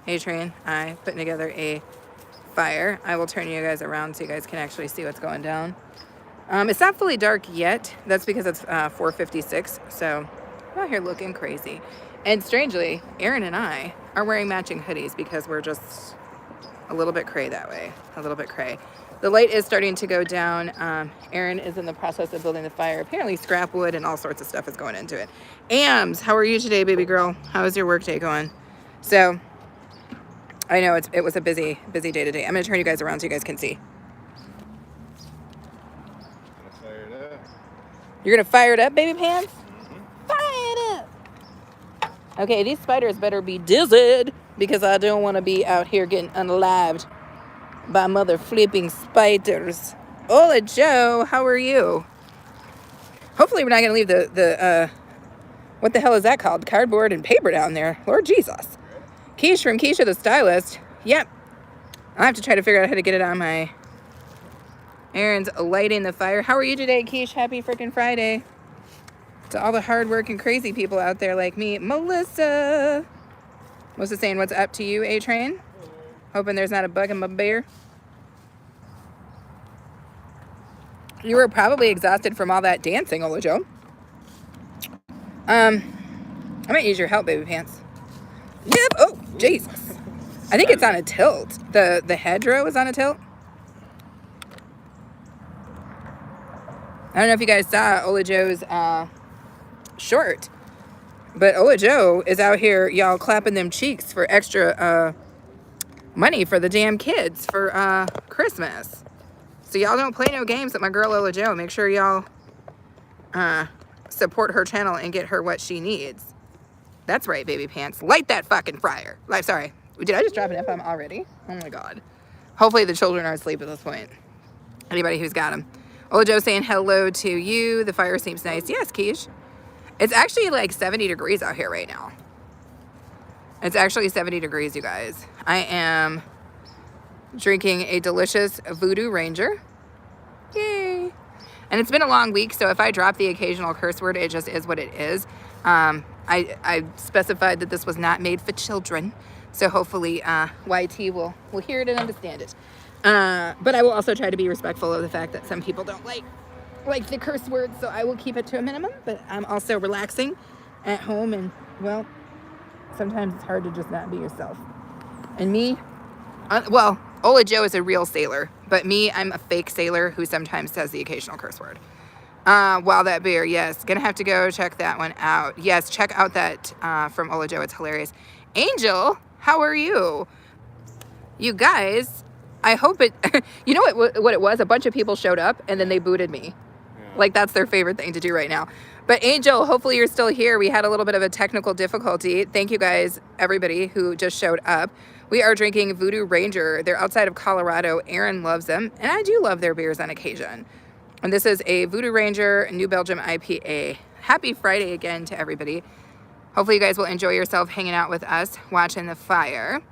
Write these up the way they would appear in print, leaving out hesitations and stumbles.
A-Train, I putting together a fire. I will turn you guys around so you guys can actually see what's going down. It's not fully dark yet. That's because it's 4:56. So I'm out here looking crazy. And strangely, Aaron and I are wearing matching hoodies because we're just a little bit cray that way. A little bit cray. The light is starting to go down. Aaron is in the process of building the fire. Apparently scrap wood and all sorts of stuff is going into it. Ams, how are you today, baby girl? How is your work day going? So I know it was a busy day today. I'm going to turn you guys around so you guys can see. You're going to fire it up, baby pants? Mm-hmm. Fire it up. Okay, these spiders better be dizzied because I don't want to be out here getting unalived by mother flipping spiders. Hola, Joe. How are you? Hopefully we're not going to leave the what the hell is that called? Cardboard and paper down there. Lord Jesus. Keish from Keisha the Stylist. Yep. I'll have to try to figure out how to get it on my... Aaron's lighting the fire. How are you today, Keish? Happy freaking Friday. To all the hardworking crazy people out there like me. Melissa. Melissa's saying, what's up to you, A-Train? Hoping there's not a bug in my beer. You were probably exhausted from all that dancing, Ola Joe. I might use your help, baby pants. Yep. Oh, Jesus. I think it's on a tilt. The hedgerow is on a tilt. I don't know if you guys saw Ola Joe's short, but Ola Joe is out here, y'all, clapping them cheeks for extra money for the damn kids for Christmas. So y'all don't play no games with my girl Ola Joe. Make sure y'all support her channel and get her what she needs. That's right, baby pants. Light that fucking fryer. Like, sorry. Did I just drop an F-bomb already? Oh my God. Hopefully the children are asleep at this point. Anybody who's got them. Ola Joe saying hello to you. The fire seems nice. Yes, Keish. It's actually like 70 degrees out here right now. It's actually 70 degrees, you guys. I am drinking a delicious Voodoo Ranger. Yay. And it's been a long week, so if I drop the occasional curse word, it just is what it is. I specified that this was not made for children, so hopefully YT will hear it and understand it. But I will also try to be respectful of the fact that some people don't like the curse words, so I will keep it to a minimum. But I'm also relaxing at home, and well, sometimes it's hard to just not be yourself. And me, well, Ola Joe is a real sailor, but me, I'm a fake sailor who sometimes says the occasional curse word. Wow, that beer, yes. Gonna have to go check that one out. Yes, check out that from Ola Joe. It's hilarious. Angel, how are you? You guys, I hope it... You know what it was? A bunch of people showed up, and then they booted me. Yeah. Like, that's their favorite thing to do right now. But Angel, hopefully you're still here. We had a little bit of a technical difficulty. Thank you guys, everybody who just showed up. We are drinking Voodoo Ranger. They're outside of Colorado. Aaron loves them, and I do love their beers on occasion. And this is a Voodoo Ranger New Belgium IPA. Happy Friday again to everybody. Hopefully you guys will enjoy yourself hanging out with us, watching the fire.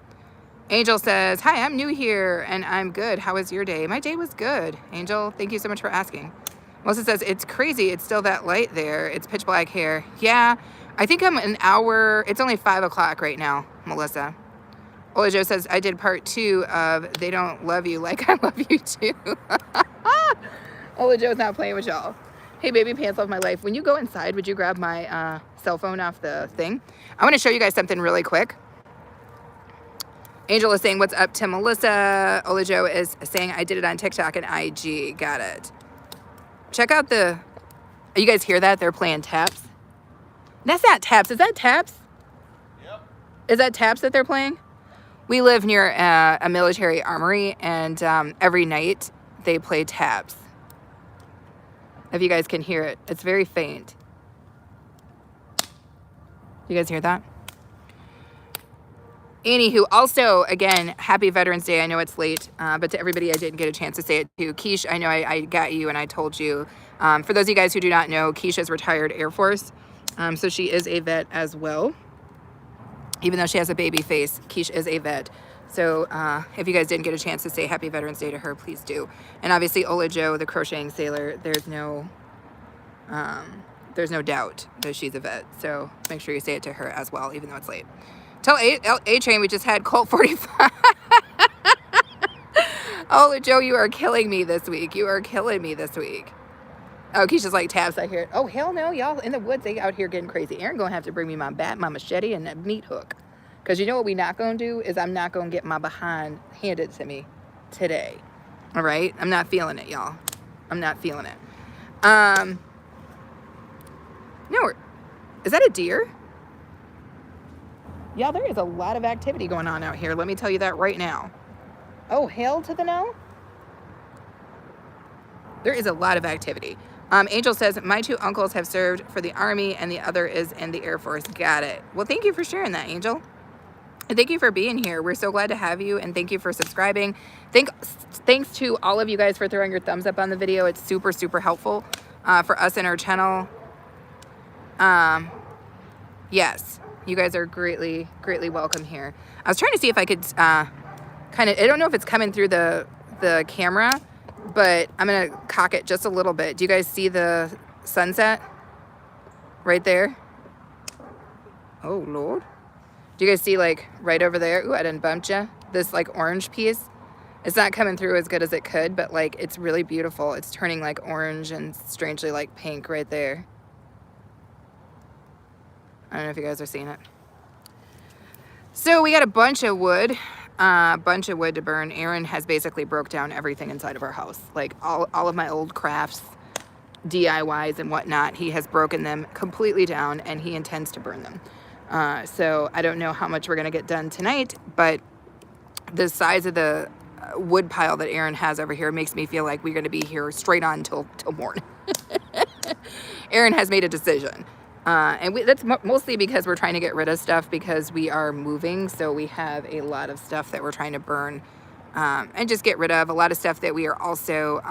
Angel says, hi, I'm new here, and I'm good. How was your day? My day was good. Angel, thank you so much for asking. Melissa says, it's crazy. It's still that light there. It's pitch black here. Yeah, I think I'm an hour. It's only 5 o'clock right now, Melissa. Ola Joe says, I did part 2 of They Don't Love You Like I Love You Too. Ola Joe's not playing with y'all. Hey, baby pants of my life. When you go inside, would you grab my cell phone off the thing? I want to show you guys something really quick. Angel is saying, what's up to Melissa? Ola Joe is saying, I did it on TikTok and IG. Got it. Check out the... You guys hear that? They're playing taps. That's not taps. Is that taps? Yep. Is that taps that they're playing? We live near a military armory, and every night they play taps. If you guys can hear it. It's very faint. You guys hear that? Anywho, also, again, happy Veterans Day. I know it's late, but to everybody I didn't get a chance to say it to. Keish, I know I got you and I told you. For those of you guys who do not know, Keish is retired Air Force, so she is a vet as well. Even though she has a baby face, Keish is a vet. So if you guys didn't get a chance to say happy Veterans Day to her, please do. And obviously, Ola Joe, the crocheting sailor, there's no doubt that she's a vet. So make sure you say it to her as well, even though it's late. Tell A-Train we just had Colt 45. Oh, Joe, you are killing me this week. You are killing me this week. Oh, Keisha's like, tabs, I hear it. Oh, hell no, y'all in the woods, they out here getting crazy. Aaron gonna have to bring me my bat, my machete, and a meat hook. Because you know what we not gonna do is I'm not gonna get my behind handed to me today. All right? I'm not feeling it, y'all. I'm not feeling it. No, is that a deer? Y'all, there is a lot of activity going on out here. Let me tell you that right now. Oh, hell to the no? There is a lot of activity. Angel says, my 2 uncles have served for the Army and the other is in the Air Force. Got it. Well, thank you for sharing that, Angel. And thank you for being here. We're so glad to have you, and thank you for subscribing. Thanks to all of you guys for throwing your thumbs up on the video. It's super, super helpful for us and our channel. Yes, you guys are greatly, greatly welcome here. I was trying to see if I could kind of, I don't know if it's coming through the camera, but I'm going to cock it just a little bit. Do you guys see the sunset right there? Oh, Lord. Do you guys see, like, right over there? Ooh, I didn't bump you. This, like, orange piece. It's not coming through as good as it could, but, like, it's really beautiful. It's turning, like, orange and strangely, like, pink right there. I don't know if you guys are seeing it. So we got a bunch of wood to burn. Aaron has basically broke down everything inside of our house. Like, all of my old crafts, DIYs and whatnot, he has broken them completely down, and he intends to burn them. So I don't know how much we're going to get done tonight, but the size of the wood pile that Aaron has over here makes me feel like we're going to be here straight on till morning. Aaron has made a decision. And that's mostly because we're trying to get rid of stuff because we are moving. So we have a lot of stuff that we're trying to burn and just get rid of. A lot of stuff that we are also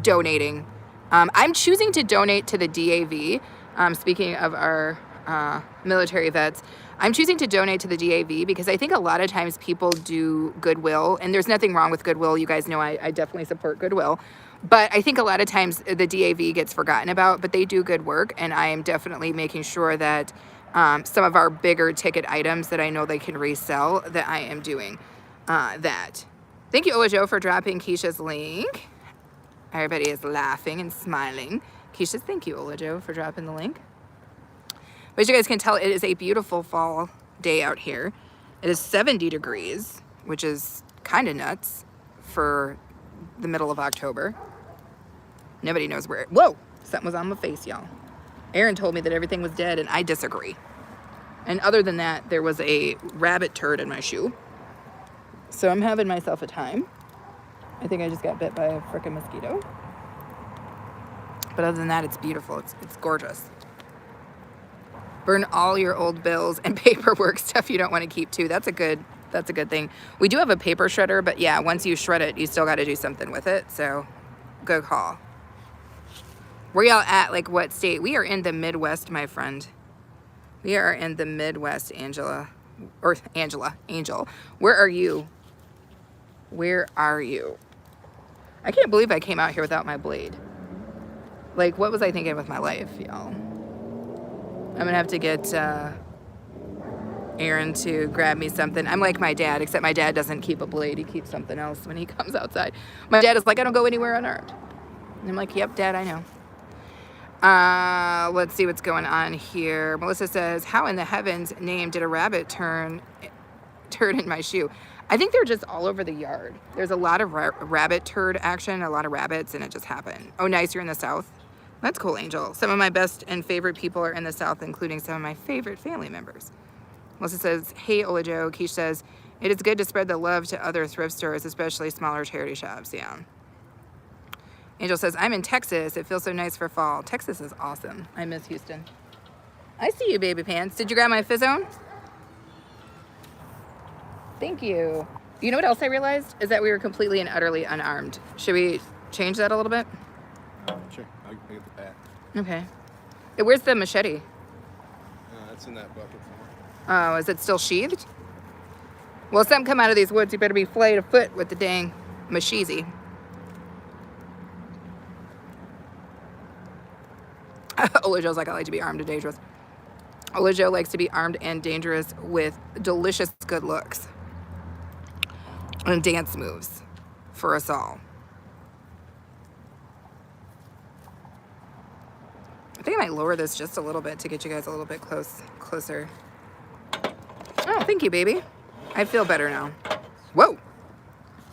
donating. I'm choosing to donate to the DAV. Speaking of our military vets, I'm choosing to donate to the DAV because I think a lot of times people do Goodwill, and there's nothing wrong with Goodwill. You guys know I definitely support Goodwill, but I think a lot of times the DAV gets forgotten about, but they do good work, and I am definitely making sure that some of our bigger ticket items that I know they can resell, that I am doing that. Thank you, Ola Joe, for dropping Keisha's link. Everybody is laughing and smiling. Keisha, thank you, Ola Joe, for dropping the link. But as you guys can tell, it is a beautiful fall day out here. It is 70 degrees, which is kind of nuts for the middle of October. Nobody knows where. Whoa! Something was on my face, y'all. Aaron told me that everything was dead, and I disagree. And other than that, there was a rabbit turd in my shoe. So I'm having myself a time. I think I just got bit by a frickin' mosquito. But other than that, it's beautiful. It's gorgeous. Burn all your old bills and paperwork stuff you don't want to keep too. That's a good thing. We do have a paper shredder, but yeah, once you shred it, you still got to do something with it. So good call. Where y'all at? Like what state? We are in the Midwest, my friend. We are in the Midwest, Angel. Where are you? Where are you? I can't believe I came out here without my blade. Like, what was I thinking with my life, y'all? I'm gonna have to get Aaron to grab me something. I'm like my dad, except my dad doesn't keep a blade. He keeps something else when he comes outside. My dad is like, I don't go anywhere unarmed. And I'm like, yep, Dad, I know. Let's see what's going on here. Melissa says, how in the heavens name did a rabbit turd in my shoe? I think they're just all over the yard. There's a lot of rabbit turd action, a lot of rabbits, and it just happened. Oh, nice, you're in the South. That's cool, Angel. Some of my best and favorite people are in the South, including some of my favorite family members. Melissa says, hey, Ola Joe. Keish says, it is good to spread the love to other thrift stores, especially smaller charity shops. Yeah. Angel says, I'm in Texas. It feels so nice for fall. Texas is awesome. I miss Houston. I see you, baby pants. Did you grab my Fizzone? Thank you. You know what else I realized? Is that we were completely and utterly unarmed. Should we change that a little bit? Sure. I'll get the bat. Okay. Where's the machete? It's in that bucket somewhere. Oh, is it still sheathed? Well, something come out of these woods, you better be flayed of foot with the dang machete. Ola Joe's like, I like to be armed and dangerous. Olajo likes to be armed and dangerous with delicious good looks and dance moves for us all. I think I might lower this just a little bit to get you guys a little bit closer. Oh, thank you, baby. I feel better now. Whoa.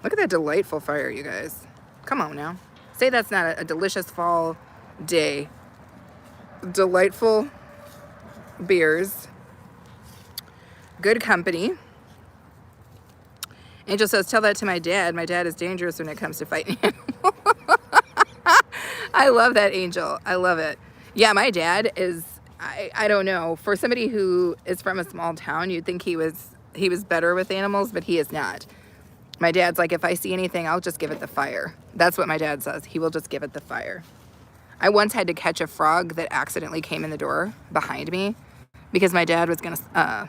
Look at that delightful fire, you guys. Come on now. Say that's not a delicious fall day. Delightful beers. Good company. Angel says, tell that to my dad. My dad is dangerous when it comes to fighting animals. I love that, Angel. I love it. Yeah, my dad is, I don't know. For somebody who is from a small town, you'd think he was better with animals, but he is not. My dad's like, if I see anything, I'll just give it the fire. That's what my dad says. He will just give it the fire. I once had to catch a frog that accidentally came in the door behind me because my dad was gonna,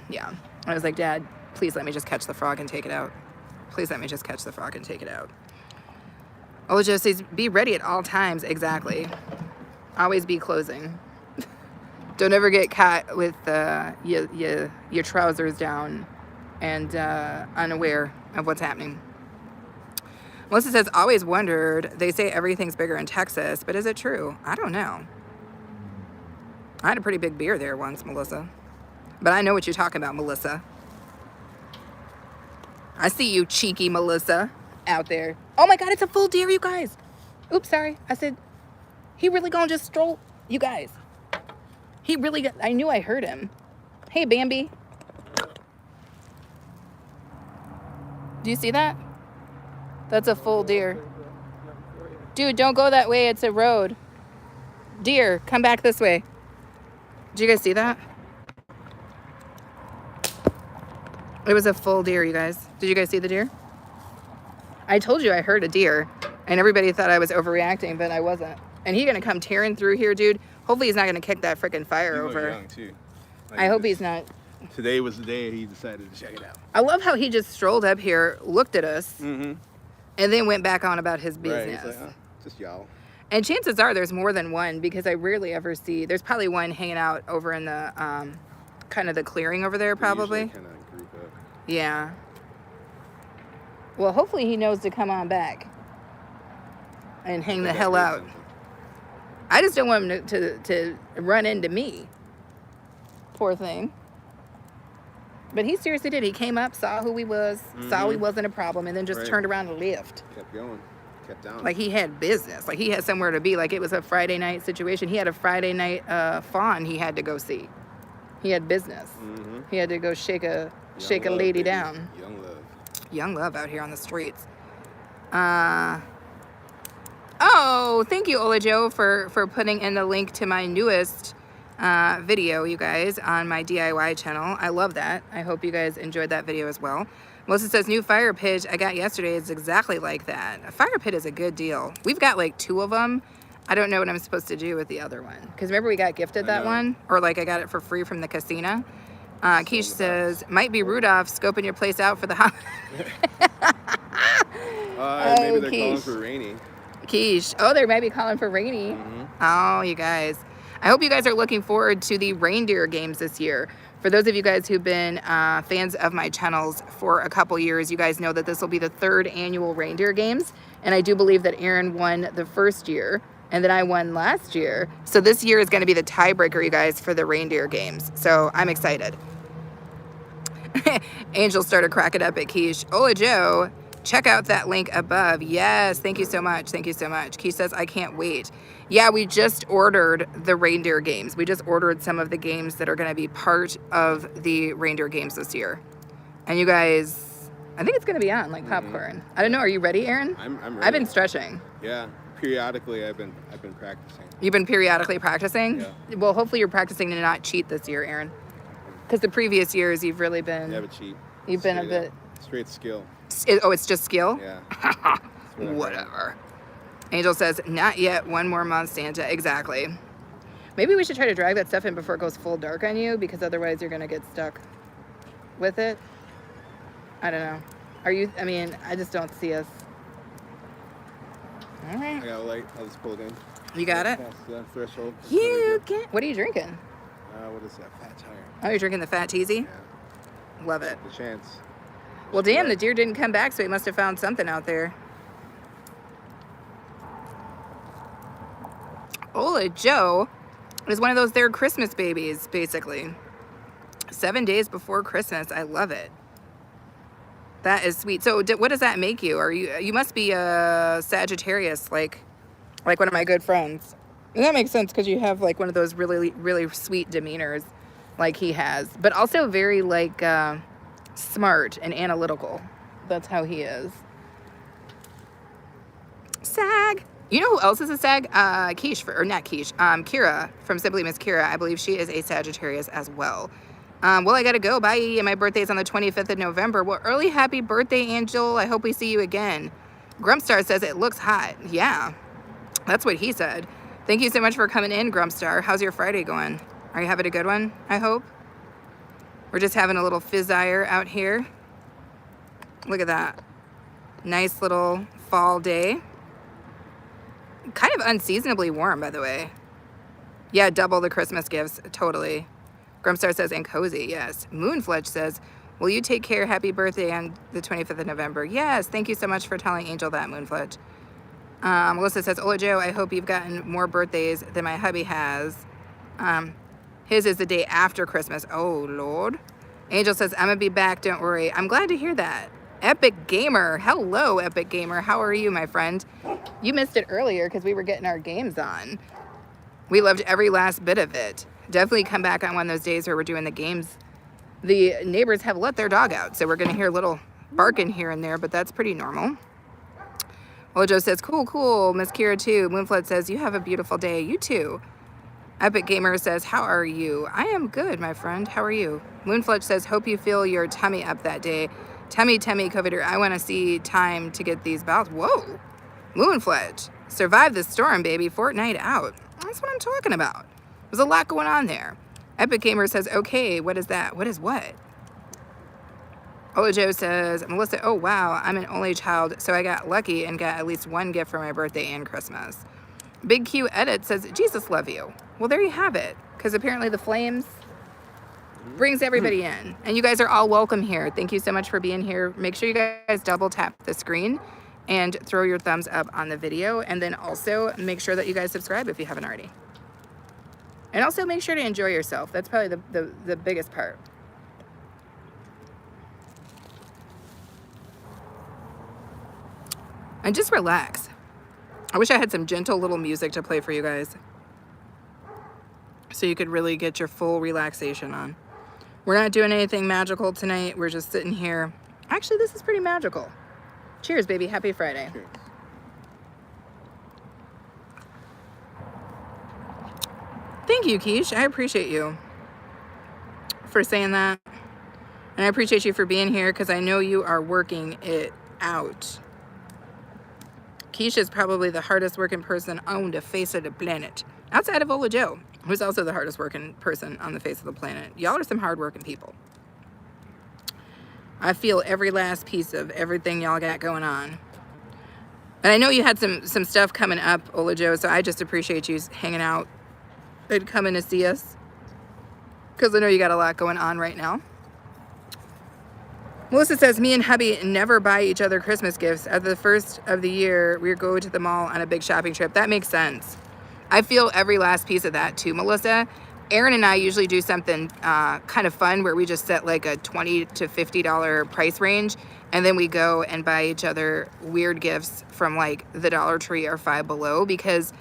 yeah. I was like, Dad, please let me just catch the frog and take it out. Please let me just catch the frog and take it out. Olajo says, be ready at all times. Exactly. Always be closing. Don't ever get caught with your trousers down and unaware of what's happening. Melissa says, always wondered, they say everything's bigger in Texas, but is it true? I don't know. I had a pretty big beer there once, Melissa. But I know what you're talking about, Melissa. I see you, cheeky Melissa, out there. Oh my God, it's a full deer, you guys. Oops, sorry. I said, he really gonna just stroll? You guys. He really got, I knew I heard him. Hey, Bambi. Do you see that? That's a full deer. Dude, don't go that way. It's a road. Deer, come back this way. Did you guys see that? It was a full deer, you guys. Did you guys see the deer? I told you I heard a deer, and everybody thought I was overreacting, but I wasn't. And he's gonna come tearing through here, dude. Hopefully he's not gonna kick that freaking fire over. Young too. Like I hope he's not. Today was the day he decided to check it out. I love how he just strolled up here, looked at us, Mm-hmm. and then went back on about his Right. business. He's like, just y'all. And chances are there's more than one because I rarely ever see. There's probably one hanging out over in the kind of the clearing over there, probably. Kind of group up. Yeah. Well, hopefully he knows to come on back and hang the hell out. I just don't want him to run into me. Poor thing. But he seriously did. He came up, saw who he was, saw he wasn't a problem, and then just turned around and left. Kept going. Kept down. Like he had business. Like he had somewhere to be. Like it was a Friday night situation. He had a Friday night fawn he had to go see. He had business. He had to go shake a lady baby. down. Young love. Young love out here on the streets. Oh, thank you, Olajo, for putting in the link to my newest video, you guys, on my DIY channel. I love that. I hope you guys enjoyed that video as well. Melissa says, new fire pit I got yesterday is exactly like that. A fire pit is a good deal. We've got like 2 of them. I don't know what I'm supposed to do with the other one. Because remember we got gifted that one? Or like I got it for free from the casino. Keish says, might be Rudolph scoping your place out for the holiday. Maybe they're calling for rainy. Quiche. Oh, they might be calling for rainy. Oh, you guys. I hope you guys are looking forward to the reindeer games this year. For those of you guys who've been fans of my channels for a couple years, you guys know that this will be the 3rd annual reindeer games. And I do believe that Aaron won the first year, and then I won last year. So this year is going to be the tiebreaker, you guys, for the reindeer games. So I'm excited. Angel started cracking up at Quiche. Olajo, check out that link above. Yes, thank you so much. Thank you so much. Quiche says, I can't wait. Yeah, we just ordered the reindeer games. We just ordered some of the games that are going to be part of the reindeer games this year. And you guys, I think it's going to be on like popcorn. I don't know. Are you ready, Aaron? I'm ready. I've been stretching. Yeah, periodically I've been practicing. You've been periodically practicing? Yeah. Well, hopefully you're practicing to not cheat this year, Aaron. Because the previous years you've really been... Never cheat. You've been a bit... Straight skill. Oh, it's just skill? Yeah. Whatever. Angel says, not yet. 1 more month, Santa. Exactly. Maybe we should try to drag that stuff in before it goes full dark on you, because otherwise you're going to get stuck with it. I don't know. Are you... I mean, I just don't see us... All right. I got a light. I'll just pull it in. You got it? Past the threshold. You can... What are you drinking? What is that? Fat tire. Oh, you're drinking the Fat Teasy? Yeah. Love it. The chance. Well, damn, the deer didn't come back, so he must have found something out there. Ola Joe is one of those their Christmas babies, basically. 7 days before Christmas. I love it. That is sweet. So what does that make you? Are you must be a Sagittarius, like one of my good friends. And that makes sense because you have like one of those really, really sweet demeanors like he has, but also very like smart and analytical. That's how he is. Sag. You know who else is a Sag? Quiche, or not Quiche, Kira from Simply Miss Kira. I believe she is a Sagittarius as well. Well, I gotta go. Bye. And my birthday's on the 25th of November. Well, early happy birthday, Angel. I hope we see you again. Grumpstar says it looks hot. Yeah, that's what he said. Thank you so much for coming in, Grumpstar. How's your Friday going? Are you having a good one, I hope? We're just having a little fizzire out here. Look at that. Nice little fall day. Kind of unseasonably warm, by the way. Yeah, double the Christmas gifts. Totally. Grumpstar says, and cozy, yes. Moonfledge says, will you take care? Happy birthday on the 25th of November. Yes, thank you so much for telling Angel that, Moonfledge. Melissa says, Ola Joe, I hope you've gotten more birthdays than my hubby has. His is the day after Christmas. Oh, Lord. Angel says, I'm going to be back. Don't worry. I'm glad to hear that. Epic Gamer. Hello, Epic Gamer. How are you, my friend? You missed it earlier because we were getting our games on. We loved every last bit of it. Definitely come back on one of those days where we're doing the games. The neighbors have let their dog out, so we're going to hear a little barking here and there, but that's pretty normal. Ojo says, cool, cool. Miss Kira, too. Moonflood says, you have a beautiful day. You, too. Epic Gamer says, how are you? I am good, my friend. How are you? Moonflood says, hope you feel your tummy up that day. Tummy, Covider. I want to see time to get these bouts. Whoa. Moonfledge. Survive the storm, baby. Fortnite out. That's what I'm talking about. There's a lot going on there. Epic Gamer says, okay, what is that? What is what? Olajo says, Melissa, oh, wow, I'm an only child, so I got lucky and got at least one gift for my birthday and Christmas. Big Q Edit says, Jesus love you. Well, there you have it, because apparently the flames brings everybody in. And you guys are all welcome here. Thank you so much for being here. Make sure you guys double tap the screen and throw your thumbs up on the video. And then also make sure that you guys subscribe if you haven't already. And also make sure to enjoy yourself. That's probably the biggest part. And just relax. I wish I had some gentle little music to play for you guys, so you could really get your full relaxation on. We're not doing anything magical tonight. We're just sitting here. Actually, this is pretty magical. Cheers, baby. Happy Friday. Cheers. Thank you, Keish. I appreciate you for saying that. And I appreciate you for being here because I know you are working it out. Keish is probably the hardest working person on the face of the planet. Outside of Ola Joe, who's also the hardest working person on the face of the planet. Y'all are some hard working people. I feel every last piece of everything y'all got going on. And I know you had some stuff coming up, Ola Joe, so I just appreciate you hanging out and coming to see us, because I know you got a lot going on right now. Melissa says, me and hubby never buy each other Christmas gifts. At the first of the year, we go to the mall on a big shopping trip. That makes sense. I feel every last piece of that too, Melissa. Aaron and I usually do something kind of fun where we just set like a $20 to $50 price range, and then we go and buy each other weird gifts from like the Dollar Tree or Five Below, because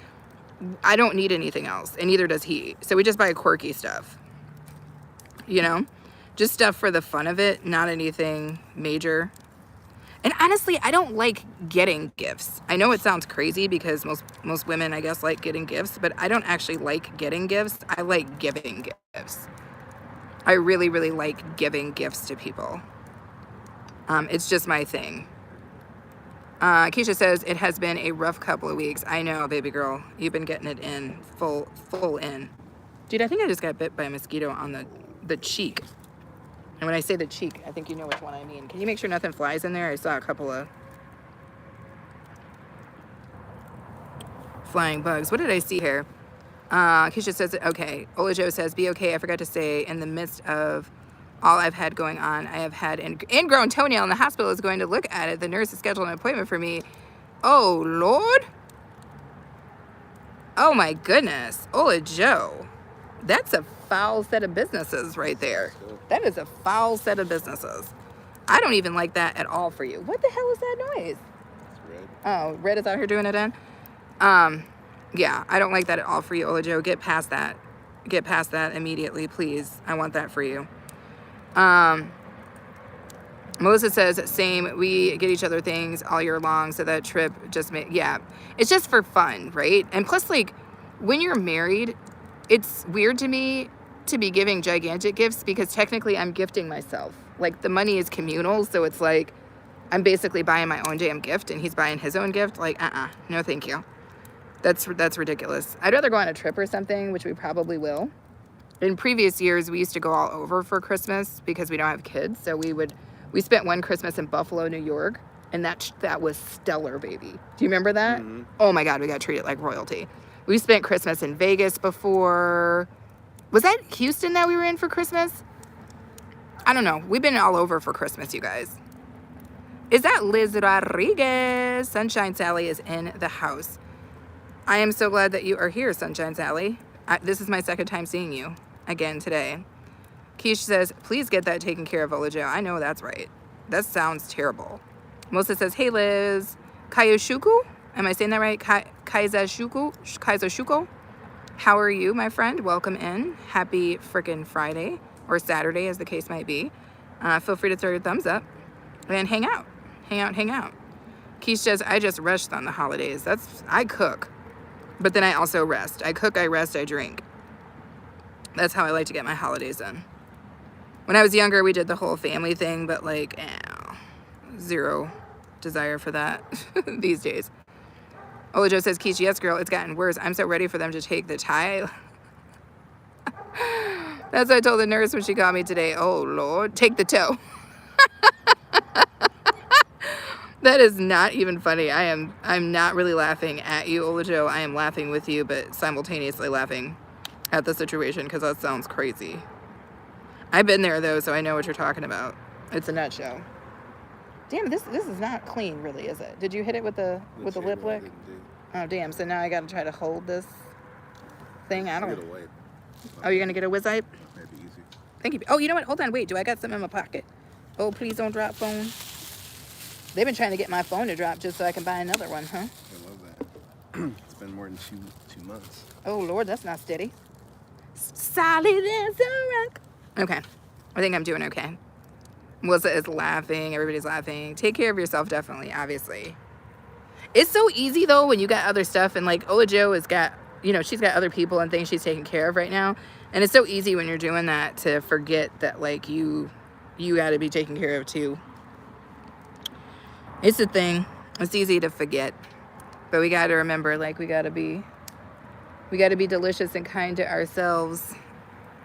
I don't need anything else, and neither does he. So we just buy quirky stuff, you know? Just stuff for the fun of it, not anything major. And honestly, I don't like getting gifts. I know it sounds crazy because most women, I guess, like getting gifts, but I don't actually like getting gifts. I like giving gifts. I really, really like giving gifts to people. It's just my thing. Keisha says, it has been a rough couple of weeks. I know, baby girl. You've been getting it in, full in. Dude, I think I just got bit by a mosquito on the cheek. And when I say the cheek, I think you know which one I mean. Can you make sure nothing flies in there? I saw a couple of flying bugs. What did I see here? Keisha says, okay. Ola Joe says, be okay. I forgot to say, in the midst of all I've had going on, I have had an ingrown toenail, and the hospital is going to look at it. The nurse has scheduled an appointment for me. Oh, Lord. Oh, my goodness. Ola Joe. That's a foul set of businesses right there. That is a foul set of businesses. I don't even like that at all for you. What the hell is that noise? It's red. Oh, Red is out here doing it then? Yeah, I don't like that at all for you, Ola Joe. Get past that. Get past that immediately, please. I want that for you. Melissa says, same. We get each other things all year long, so that trip just yeah. It's just for fun, right? And plus, like, when you're married, it's weird to me to be giving gigantic gifts because technically I'm gifting myself. Like, the money is communal, so it's like I'm basically buying my own damn gift and he's buying his own gift. Like, no thank you. That's ridiculous. I'd rather go on a trip or something, which we probably will. In previous years, we used to go all over for Christmas because we don't have kids. So we spent one Christmas in Buffalo, New York, and that was stellar, baby. Do you remember that? Mm-hmm. Oh my God, we got treated like royalty. We spent Christmas in Vegas before. Was that Houston that we were in for Christmas? I don't know. We've been all over for Christmas, you guys. Is that Liz Rodriguez? Sunshine Sally is in the house. I am so glad that you are here, Sunshine Sally. This is my second time seeing you again today. Keish says, please get that taken care of, Ola Joe. I know that's right. That sounds terrible. Melissa says, hey, Liz. Kayoshuku? Am I saying that right? Kaizashuko? How are you, my friend? Welcome in. Happy frickin' Friday or Saturday, as the case might be. Feel free to throw your thumbs up and hang out. Hang out. Keish says, I just rushed on the holidays. I cook. But then I also rest. I cook, I rest, I drink. That's how I like to get my holidays in. When I was younger, we did the whole family thing, but like, zero desire for that these days. Ola Joe says, Keish, yes, girl, it's gotten worse. I'm so ready for them to take the tie. That's what I told the nurse when she got me today. Oh, Lord, take the toe. That is not even funny. I'm not really laughing at you, Ola Joe. I am laughing with you, but simultaneously laughing at the situation because that sounds crazy. I've been there though, so I know what you're talking about. It's a nut show. Damn, this is not clean, really, is it? Did you hit it with the lip lick? Oh, damn. So now I got to try to hold this thing. I don't. Get a wipe. Oh, you're gonna get a whiz wipe? That'd be easy. Thank you. Oh, you know what? Hold on. Wait. Do I got something in my pocket? Oh, please don't drop phone. They've been trying to get my phone to drop just so I can buy another one, huh? I love that. It's been more than two months. Oh, Lord, that's not steady. Solid as a rock. Okay. I think I'm doing okay. Melissa is laughing. Everybody's laughing. Take care of yourself, definitely, obviously. It's so easy, though, when you got other stuff. And, like, Ola Joe has got, she's got other people and things she's taking care of right now. And it's so easy when you're doing that to forget that, like, you got to be taken care of, too. It's a thing. It's easy to forget. But we got to remember, like, we got to be delicious and kind to ourselves,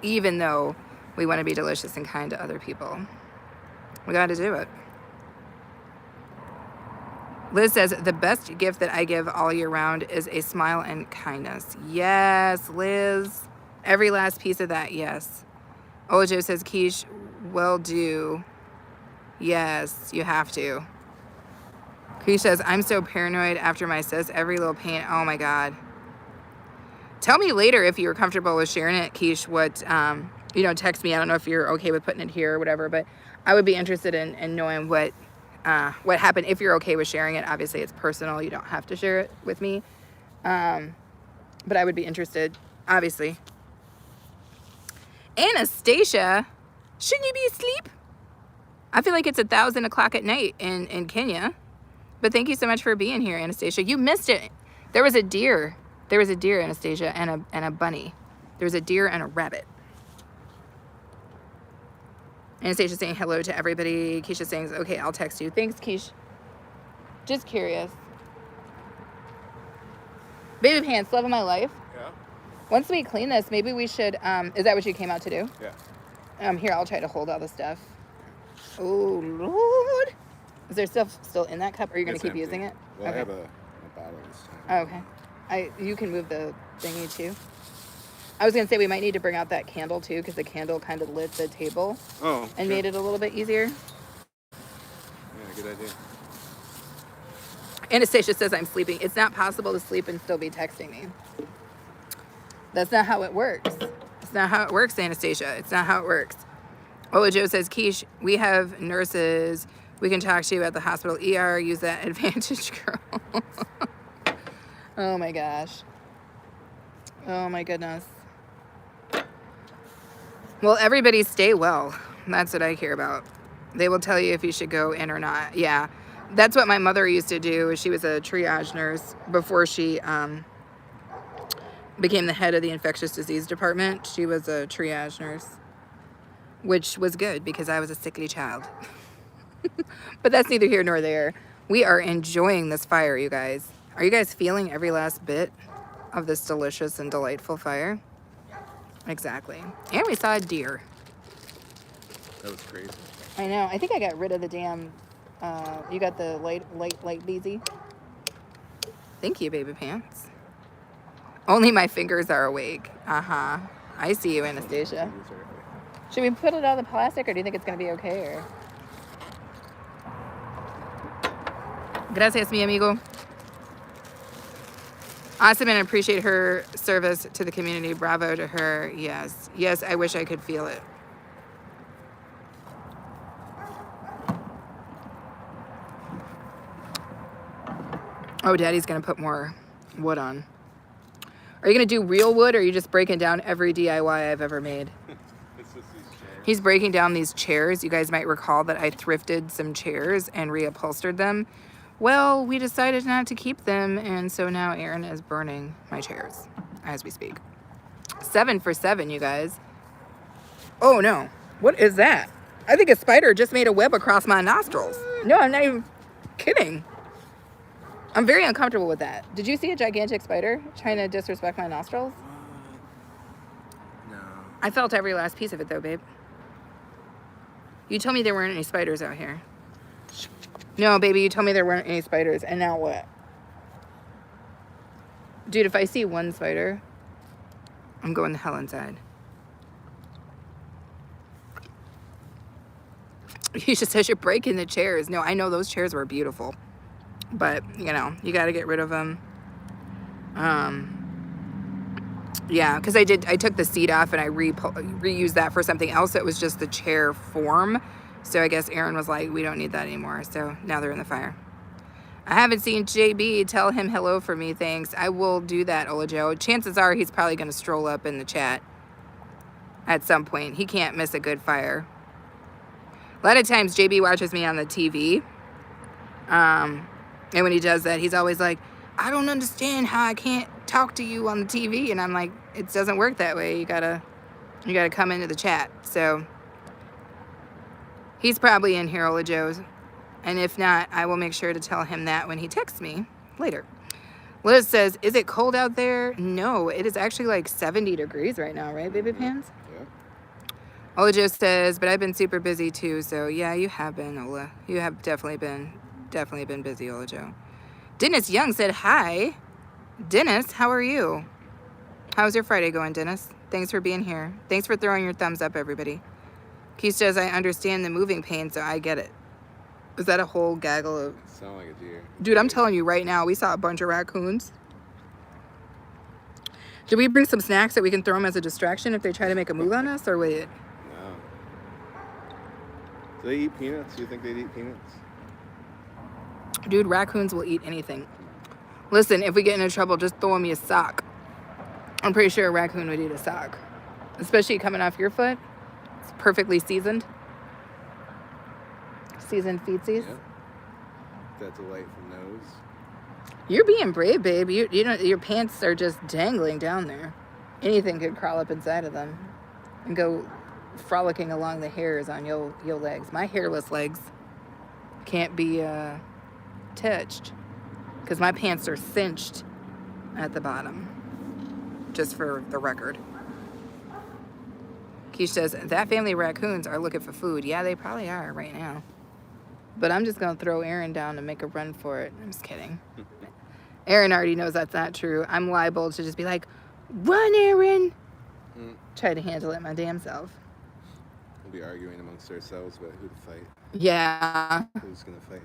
even though we want to be delicious and kind to other people. We got to do it. Liz says, the best gift that I give all year round is a smile and kindness. Yes, Liz. Every last piece of that, yes. Ola Joe says, Keish, will do. Yes, you have to. Keish says, I'm so paranoid after my sis. Every little pain. Oh, my God. Tell me later if you're comfortable with sharing it, Keish, what, text me. I don't know if you're okay with putting it here or whatever, but I would be interested in knowing what happened. If you're okay with sharing it, obviously it's personal. You don't have to share it with me. But I would be interested, obviously. Anastasia, shouldn't you be asleep? I feel like it's 1,000 o'clock at night in Kenya. But thank you so much for being here, Anastasia. You missed it. There was a deer. There was a deer, Anastasia, and a bunny. There was a deer and a rabbit. Anastasia saying hello to everybody. Keisha saying, okay, I'll text you. Thanks, Keish. Just curious. Baby pants, love of my life. Yeah. Once we clean this, maybe we should, is that what you came out to do? Yeah. Here, I'll try to hold all the stuff. Oh, Lord. Is there stuff still in that cup, or are you going to keep empty. using it? Well, okay. I have a bottle this time. Oh, okay. You can move the thingy too. I was gonna say we might need to bring out that candle too, because the candle kind of lit the table and made it a little bit easier. Yeah, good idea. Anastasia says I'm sleeping. It's not possible to sleep and still be texting me. That's not how it works. It's not how it works, Anastasia. It's not how it works. Ola Joe says, Keish, we have nurses. We can talk to you at the hospital ER. Use that advantage, girl. Oh my gosh. Oh my goodness. Well, everybody stay well. That's what I care about. They will tell you if you should go in or not. Yeah. That's what my mother used to do. She was a triage nurse before she became the head of the infectious disease department. She was a triage nurse, which was good because I was a sickly child. But that's neither here nor there. We are enjoying this fire, you guys. Are you guys feeling every last bit of this delicious and delightful fire? Exactly. And we saw a deer. That was crazy. I know. I think I got rid of the damn... you got the light beezy? Thank you, baby pants. Only my fingers are awake. Uh-huh. I see you, Anastasia. Should we put it out of the plastic, or do you think it's going to be okay? Or... Gracias, mi amigo. Awesome, and appreciate her service to the community. Bravo to her. Yes. Yes, I wish I could feel it. Oh, Daddy's going to put more wood on. Are you going to do real wood, or are you just breaking down every DIY I've ever made? He's breaking down these chairs. You guys might recall that I thrifted some chairs and reupholstered them. Well, we decided not to keep them, and so now Aaron is burning my chairs as we speak. 7 for 7, you guys. Oh, no. What is that? I think a spider just made a web across my nostrils. No, I'm not even kidding. I'm very uncomfortable with that. Did you see a gigantic spider trying to disrespect my nostrils? No. I felt every last piece of it, though, babe. You told me there weren't any spiders out here. No, baby, you told me there weren't any spiders, and now what? Dude, if I see one spider, I'm going the hell inside. He just says you're breaking the chairs. No, I know those chairs were beautiful. But, you know, you got to get rid of them. Yeah, because I took the seat off and I reused that for something else. It was just the chair form. So I guess Aaron was like, we don't need that anymore. So now they're in the fire. I haven't seen JB. Tell him hello for me, thanks. I will do that, Ola Joe. Chances are he's probably going to stroll up in the chat at some point. He can't miss a good fire. A lot of times JB watches me on the TV. And when he does that, he's always like, I don't understand how I can't talk to you on the TV. And I'm like, it doesn't work that way. You gotta come into the chat. So he's probably in here, Ola Joe's. And if not, I will make sure to tell him that when he texts me later. Liz says, is it cold out there? No, it is actually like 70 degrees right now, right, baby pants? Yeah. Ola Joe says, but I've been super busy too. So yeah, you have been, Ola. You have definitely been busy, Ola Joe. Dennis Young said, hi. Dennis, how are you? How's your Friday going, Dennis? Thanks for being here. Thanks for throwing your thumbs up, everybody. Keith says, I understand the moving pain, so I get it. Is that a whole gaggle of... Sound like a deer. Dude, I'm telling you right now, we saw a bunch of raccoons. Did we bring some snacks that we can throw them as a distraction if they try to make a move on us, or wait? No. Do they eat peanuts? Do you think they'd eat peanuts? Dude, raccoons will eat anything. Listen, if we get into trouble, just throw me a sock. I'm pretty sure a raccoon would eat a sock. Especially coming off your foot. It's perfectly seasoned. Seasoned feetsies. Yeah. That delightful nose. You're being brave, babe. You know, your pants are just dangling down there. Anything could crawl up inside of them and go frolicking along the hairs on your legs. My hairless legs can't be touched because my pants are cinched at the bottom, just for the record. Keish says, that family of raccoons are looking for food. Yeah, they probably are right now. But I'm just going to throw Aaron down and make a run for it. I'm just kidding. Aaron already knows that's not true. I'm liable to just be like, run, Aaron. Try to handle it my damn self. We'll be arguing amongst ourselves about who to fight. Yeah. Who's gonna fight?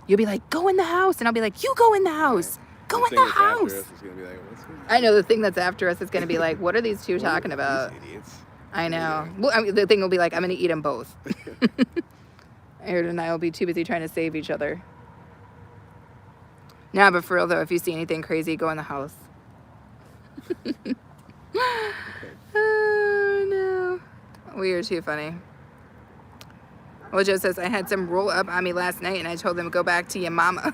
You'll be like, go in the house. And I'll be like, you go in the house. Right. Go The in thing the that's after house. us is gonna be like, what's going on? I know the thing that's after us is going to be like, what are these two talking about? These idiots. I know. Well, I mean, the thing will be like, I'm going to eat them both. Aaron and I will be too busy trying to save each other. Nah, but for real though, if you see anything crazy, go in the house. Okay. Oh no. We are too funny. Well, Joe says, I had some roll up on me last night and I told them go back to your mama.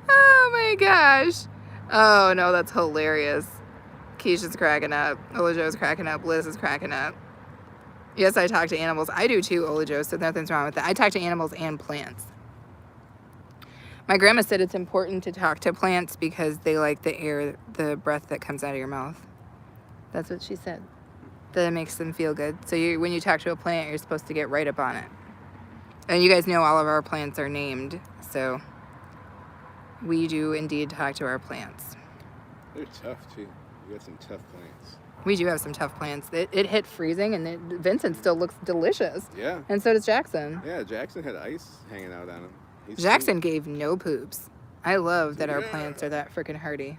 Oh my gosh. Oh no, that's hilarious. Keisha's cracking up. Ola Joe's cracking up. Liz is cracking up. Yes, I talk to animals. I do too, Ola Joe, so nothing's wrong with that. I talk to animals and plants. My grandma said it's important to talk to plants because they like the air, the breath that comes out of your mouth. That's what she said. That it makes them feel good. So when you talk to a plant, you're supposed to get right up on it. And you guys know all of our plants are named, so we do indeed talk to our plants. They're tough too. You got some tough plants. We do have some tough plants. It hit freezing, and Vincent still looks delicious. Yeah. And so does Jackson. Yeah, Jackson had ice hanging out on him. Jackson gave no poops. I love that our plants are that freaking hardy.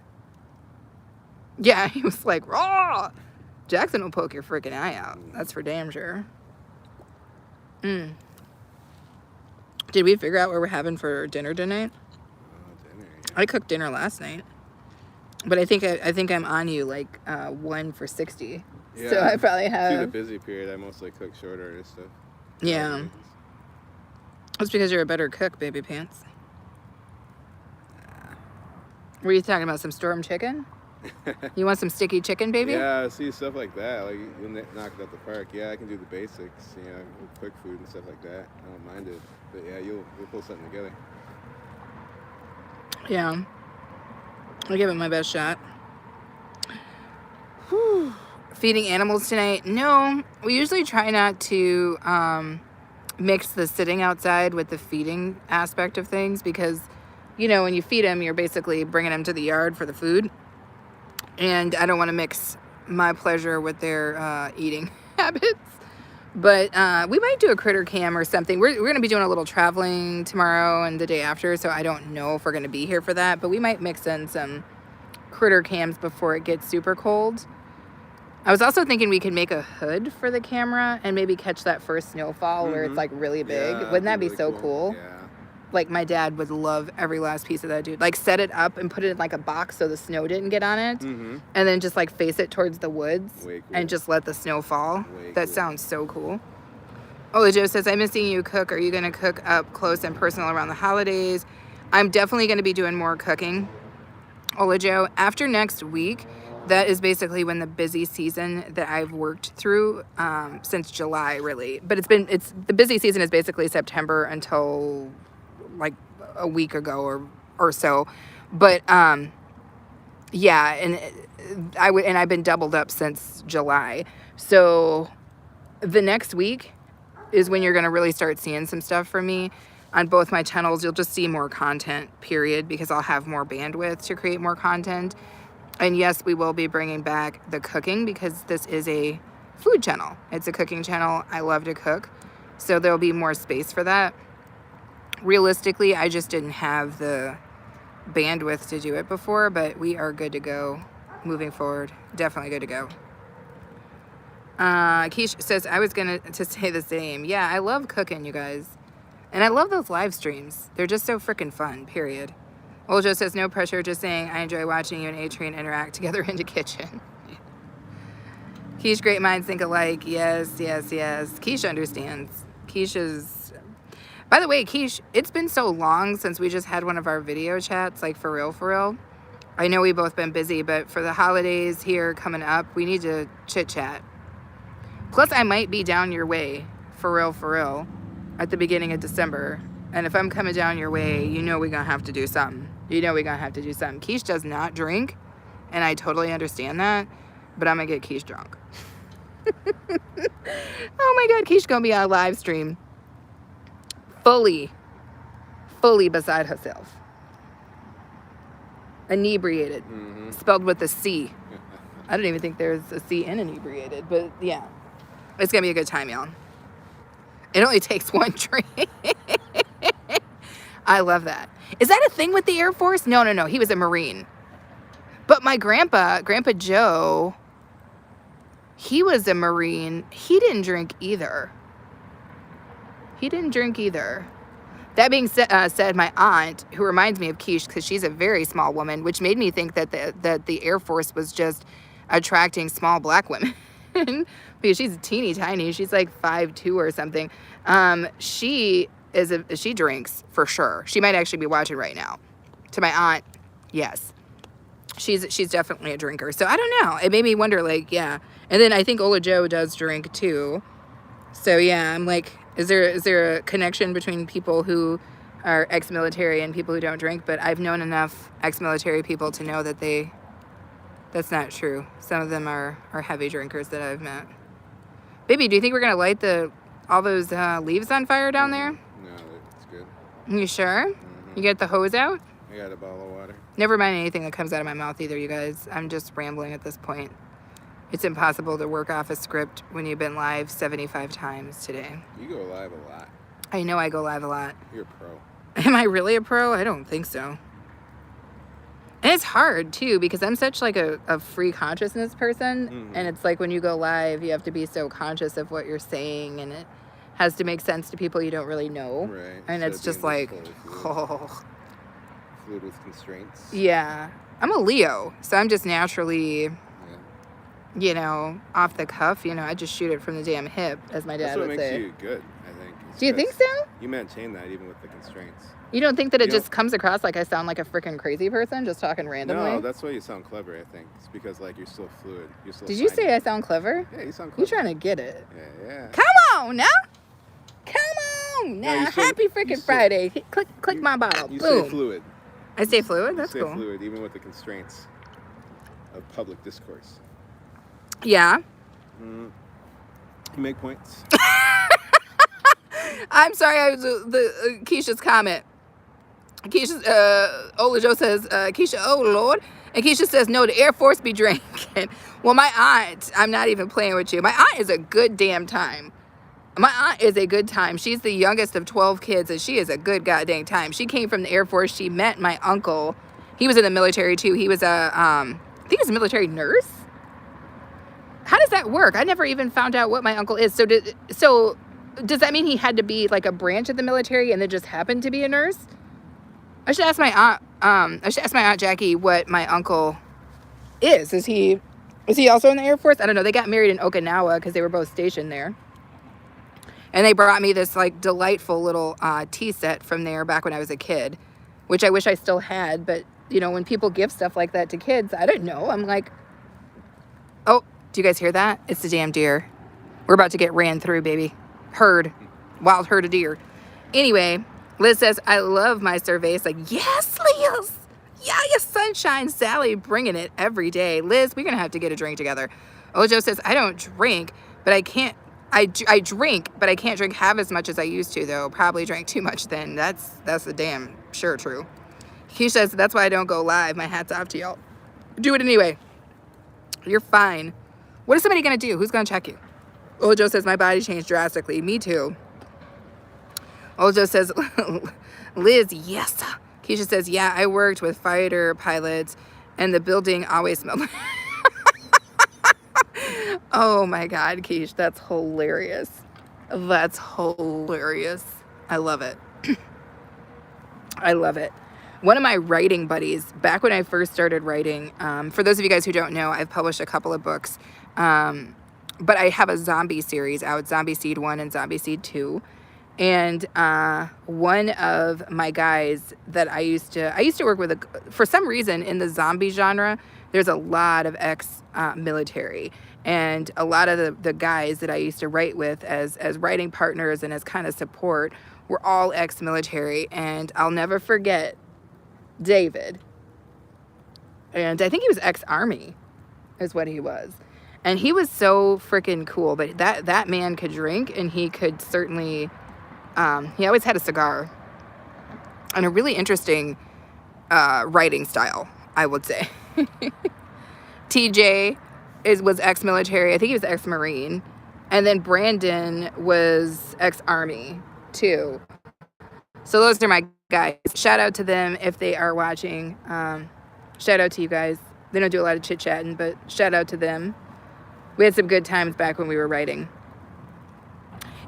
Yeah, he was like, raw! Jackson will poke your freaking eye out. That's for damn sure. Did we figure out what we're having for dinner tonight? Dinner. Yeah. I cooked dinner last night. But I think I'm on you like 1 for 60. Yeah, so I probably have. Through the busy period, I mostly cook short order stuff. Yeah. That's because you're a better cook, baby pants. Were you talking about some storm chicken? You want some sticky chicken, baby? Yeah, see stuff like that. Like you'll knock it out the park. Yeah, I can do the basics. You know, quick food and stuff like that. I don't mind it. But yeah, you'll pull something together. Yeah. I'll give it my best shot. Whew. Feeding animals tonight? No. We usually try not to mix the sitting outside with the feeding aspect of things because, you know, when you feed them, you're basically bringing them to the yard for the food. And I don't want to mix my pleasure with their eating habits. But we might do a critter cam or something. We're going to be doing a little traveling tomorrow and the day after, so I don't know if we're going to be here for that. But we might mix in some critter cams before it gets super cold. I was also thinking we could make a hood for the camera and maybe catch that first snowfall where it's like really big. Yeah, Wouldn't that be really so cool? Yeah. Like my dad would love every last piece of that, dude. Like set it up and put it in like a box so the snow didn't get on it. And then just like face it towards the woods and just let the snow fall. That sounds so cool. Ola Joe says, I'm missing you cook. Are you going to cook up close and personal around the holidays? I'm definitely going to be doing more cooking. Ola Joe, after next week, that is basically when the busy season that I've worked through since July, really. But the busy season is basically September until like a week ago or so. But yeah, and I've been doubled up since July. So the next week is when you're going to really start seeing some stuff from me on both my channels. You'll just see more content, period, because I'll have more bandwidth to create more content. And yes, we will be bringing back the cooking because this is a food channel. It's a cooking channel. I love to cook. So there'll be more space for that. Realistically, I just didn't have the bandwidth to do it before, but we are good to go moving forward. Definitely good to go. Keish says, I was going to say the same. Yeah, I love cooking, you guys. And I love those live streams. They're just so freaking fun, period. Oljo says, no pressure, just saying I enjoy watching you and Adrian interact together in the kitchen. Keish, great minds think alike. Yes, yes, yes. Keish understands. Keish is... By the way, Keish, it's been so long since we just had one of our video chats, like for real, for real. I know we've both been busy, but for the holidays here coming up, we need to chit-chat. Plus, I might be down your way, for real, at the beginning of December. And if I'm coming down your way, you know we're going to have to do something. Keish does not drink, and I totally understand that, but I'm going to get Keish drunk. Oh my God, Keish going to be on a live stream. Fully beside herself. Inebriated. Spelled with a C. I don't even think there's a C in inebriated, but yeah. It's going to be a good time, y'all. It only takes one drink. I love that. Is that a thing with the Air Force? No. He was a Marine. But my Grandpa Joe, he was a Marine. He didn't drink either. That being said, my aunt, who reminds me of Quiche because she's a very small woman, which made me think that the Air Force was just attracting small black women. Because she's teeny tiny. She's like 5'2" or something. She drinks for sure. She might actually be watching right now. To my aunt, yes. She's definitely a drinker. So I don't know. It made me wonder, like, yeah. And then I think Ola Joe does drink too. So yeah, I'm like, is there a connection between people who are ex-military and people who don't drink? But I've known enough ex-military people to know that that's not true. Some of them are heavy drinkers that I've met. Baby, do you think we're gonna light all those leaves on fire down there? No, it's good. You sure? You get the hose out? I got a bottle of water. Never mind anything that comes out of my mouth either, you guys. I'm just rambling at this point. It's impossible to work off a script when you've been live 75 times today. You go live a lot. I know I go live a lot. You're a pro. Am I really a pro? I don't think so. And it's hard, too, because I'm such, like, a free consciousness person. And it's like when you go live, you have to be so conscious of what you're saying, and it has to make sense to people you don't really know. Right. And it's just like, Fluid with constraints. Yeah. I'm a Leo, so I'm just naturally, you know, off the cuff. You know, I just shoot it from the damn hip, as my dad would say. That's what makes you good, I think. Do you think so? You maintain that even with the constraints. You don't think that it just comes across like I sound like a freaking crazy person just talking randomly? No, that's why you sound clever, I think. It's because, like, you're still fluid. You're still Did you say I sound clever? Yeah, you sound clever. You trying to get it. Yeah. Come on now. Come on now. No, Happy freaking Friday. Click my bottle. You Boom. say fluid. I stay fluid? That's you cool. stay fluid, even with the constraints of public discourse. Yeah. You make points. I'm sorry, I was Keisha's comment. Keisha's, Ola Joe says, Keisha, oh Lord. And Keisha says, no, the Air Force be drinking. Well, my aunt, I'm not even playing with you. My aunt is a good damn time. My aunt is a good time. She's the youngest of 12 kids, and she is a good goddamn time. She came from the Air Force. She met my uncle. He was in the military, too. He was I think he was a military nurse. How does that work? I never even found out what my uncle is. So does that mean he had to be like a branch of the military and then just happened to be a nurse? I should ask my aunt Jackie what my uncle is. Is he also in the Air Force? I don't know. They got married in Okinawa because they were both stationed there. And they brought me this like delightful little tea set from there back when I was a kid, which I wish I still had. But, you know, when people give stuff like that to kids, I don't know. I'm like, oh, do you guys hear that? It's the damn deer. We're about to get ran through, baby. Wild herd of deer. Anyway, Liz says, I love my cerveza. Like, yes, Liz. Yeah, sunshine Sally bringing it every day. Liz, we're going to have to get a drink together. Ojo says, I don't drink, but I can't. I drink, but I can't drink half as much as I used to, though. Probably drank too much then. That's the damn sure true. He says, that's why I don't go live. My hat's off to y'all. Do it anyway. You're fine. What is somebody going to do? Who's going to check you? Ojo says, my body changed drastically. Me too. Ojo says, Liz, yes. Keisha says, yeah, I worked with fighter pilots, and the building always smelled like... Oh my God, Keish, that's hilarious. That's hilarious. I love it. I love it. One of my writing buddies, back when I first started writing, for those of you guys who don't know, I've published a couple of books, but I have a zombie series out, Zombie Seed 1 and Zombie Seed 2. And one of my guys that I used to work with, for some reason in the zombie genre, there's a lot of ex-military. And a lot of the guys that I used to write with as writing partners and as kind of support were all ex-military. And I'll never forget David. And I think he was ex-army is what he was. And he was so freaking cool. But that man could drink, and he could certainly... he always had a cigar and a really interesting writing style. I would say. TJ was ex-military. I think he was ex-Marine. And then Brandon was ex-Army, too. So those are my guys. Shout out to them if they are watching. Shout out to you guys. They don't do a lot of chit-chatting, but shout out to them. We had some good times back when we were writing.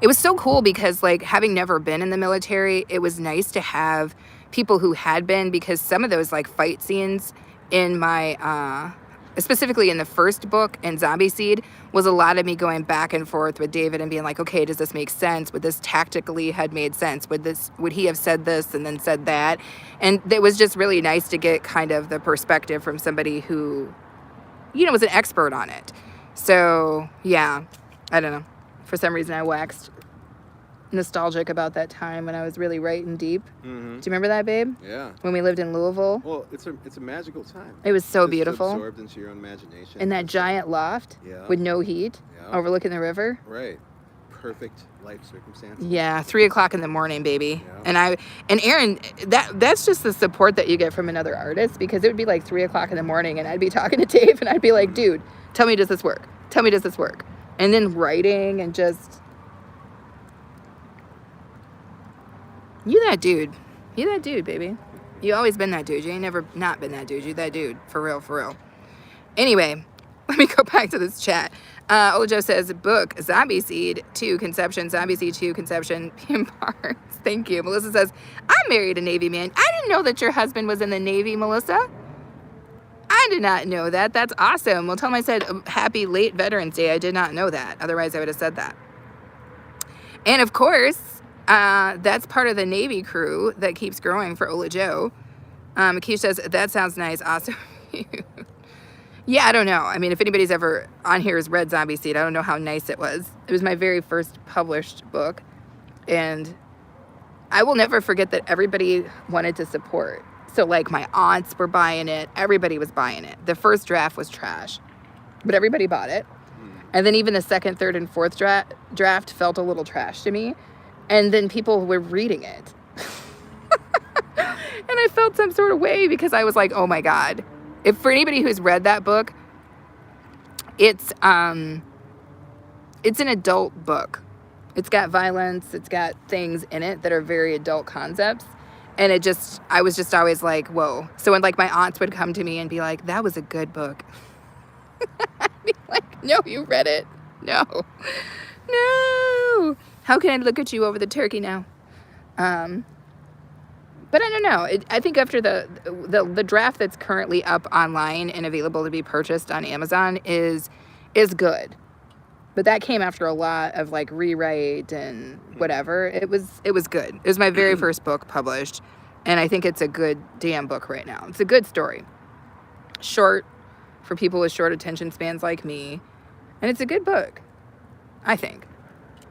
It was so cool because, like, having never been in the military, it was nice to have people who had been, because some of those, like, fight scenes in my, specifically in the first book, in Zombie Seed, was a lot of me going back and forth with David and being like, okay, does this make sense? Would this tactically had made sense? Would he have said this and then said that? And it was just really nice to get kind of the perspective from somebody who, you know, was an expert on it. So, yeah, I don't know. For some reason, I waxed nostalgic about that time when I was really writing deep. Mm-hmm. Do you remember that, babe? Yeah. When we lived in Louisville? Well, it's a magical time. It was so just beautiful. Absorbed into your own imagination. In that giant loft with no heat, overlooking the river. Right. Perfect life circumstances. Yeah, 3 o'clock in the morning, baby. Yeah. And Aaron, that's just the support that you get from another artist, because it would be like 3 o'clock in the morning and I'd be talking to Dave and I'd be like, dude, tell me, does this work? Tell me, does this work? And then writing and just... You that dude. You that dude, baby. You always been that dude. You ain't never not been that dude. You that dude. For real, for real. Anyway, let me go back to this chat. Ojo says, book, Zombie Seed 2, Conception, Zombie Seed 2, Conception, PM Barnes. Thank you. Melissa says, I'm married a Navy man. I didn't know that your husband was in the Navy, Melissa. I did not know that. That's awesome. Well, tell him I said happy late Veterans Day. I did not know that. Otherwise, I would have said that. And of course, that's part of the Navy crew that keeps growing for Ola Joe. Keisha says, that sounds nice. Awesome. Yeah, I don't know. I mean, if anybody's ever on here has read Zombie Seed, I don't know how nice it was. It was my very first published book. And I will never forget that everybody wanted to support. So, like, my aunts were buying it. Everybody was buying it. The first draft was trash, but everybody bought it. And then even the second, third, and fourth draft felt a little trash to me. And then people were reading it. And I felt some sort of way because I was like, oh, my God. If for anybody who's read that book, it's an adult book. It's got violence. It's got things in it that are very adult concepts. And I was just always like, whoa. So when, like, my aunts would come to me and be like, that was a good book. I'd be like, no, you read it. No. No. How can I look at you over the turkey now? But I don't know. I think after the draft that's currently up online and available to be purchased on Amazon is good. But that came after a lot of, like, rewrite and whatever. It was good. It was my very first book published, and I think it's a good damn book right now. It's a good story. Short for people with short attention spans like me, and it's a good book, I think.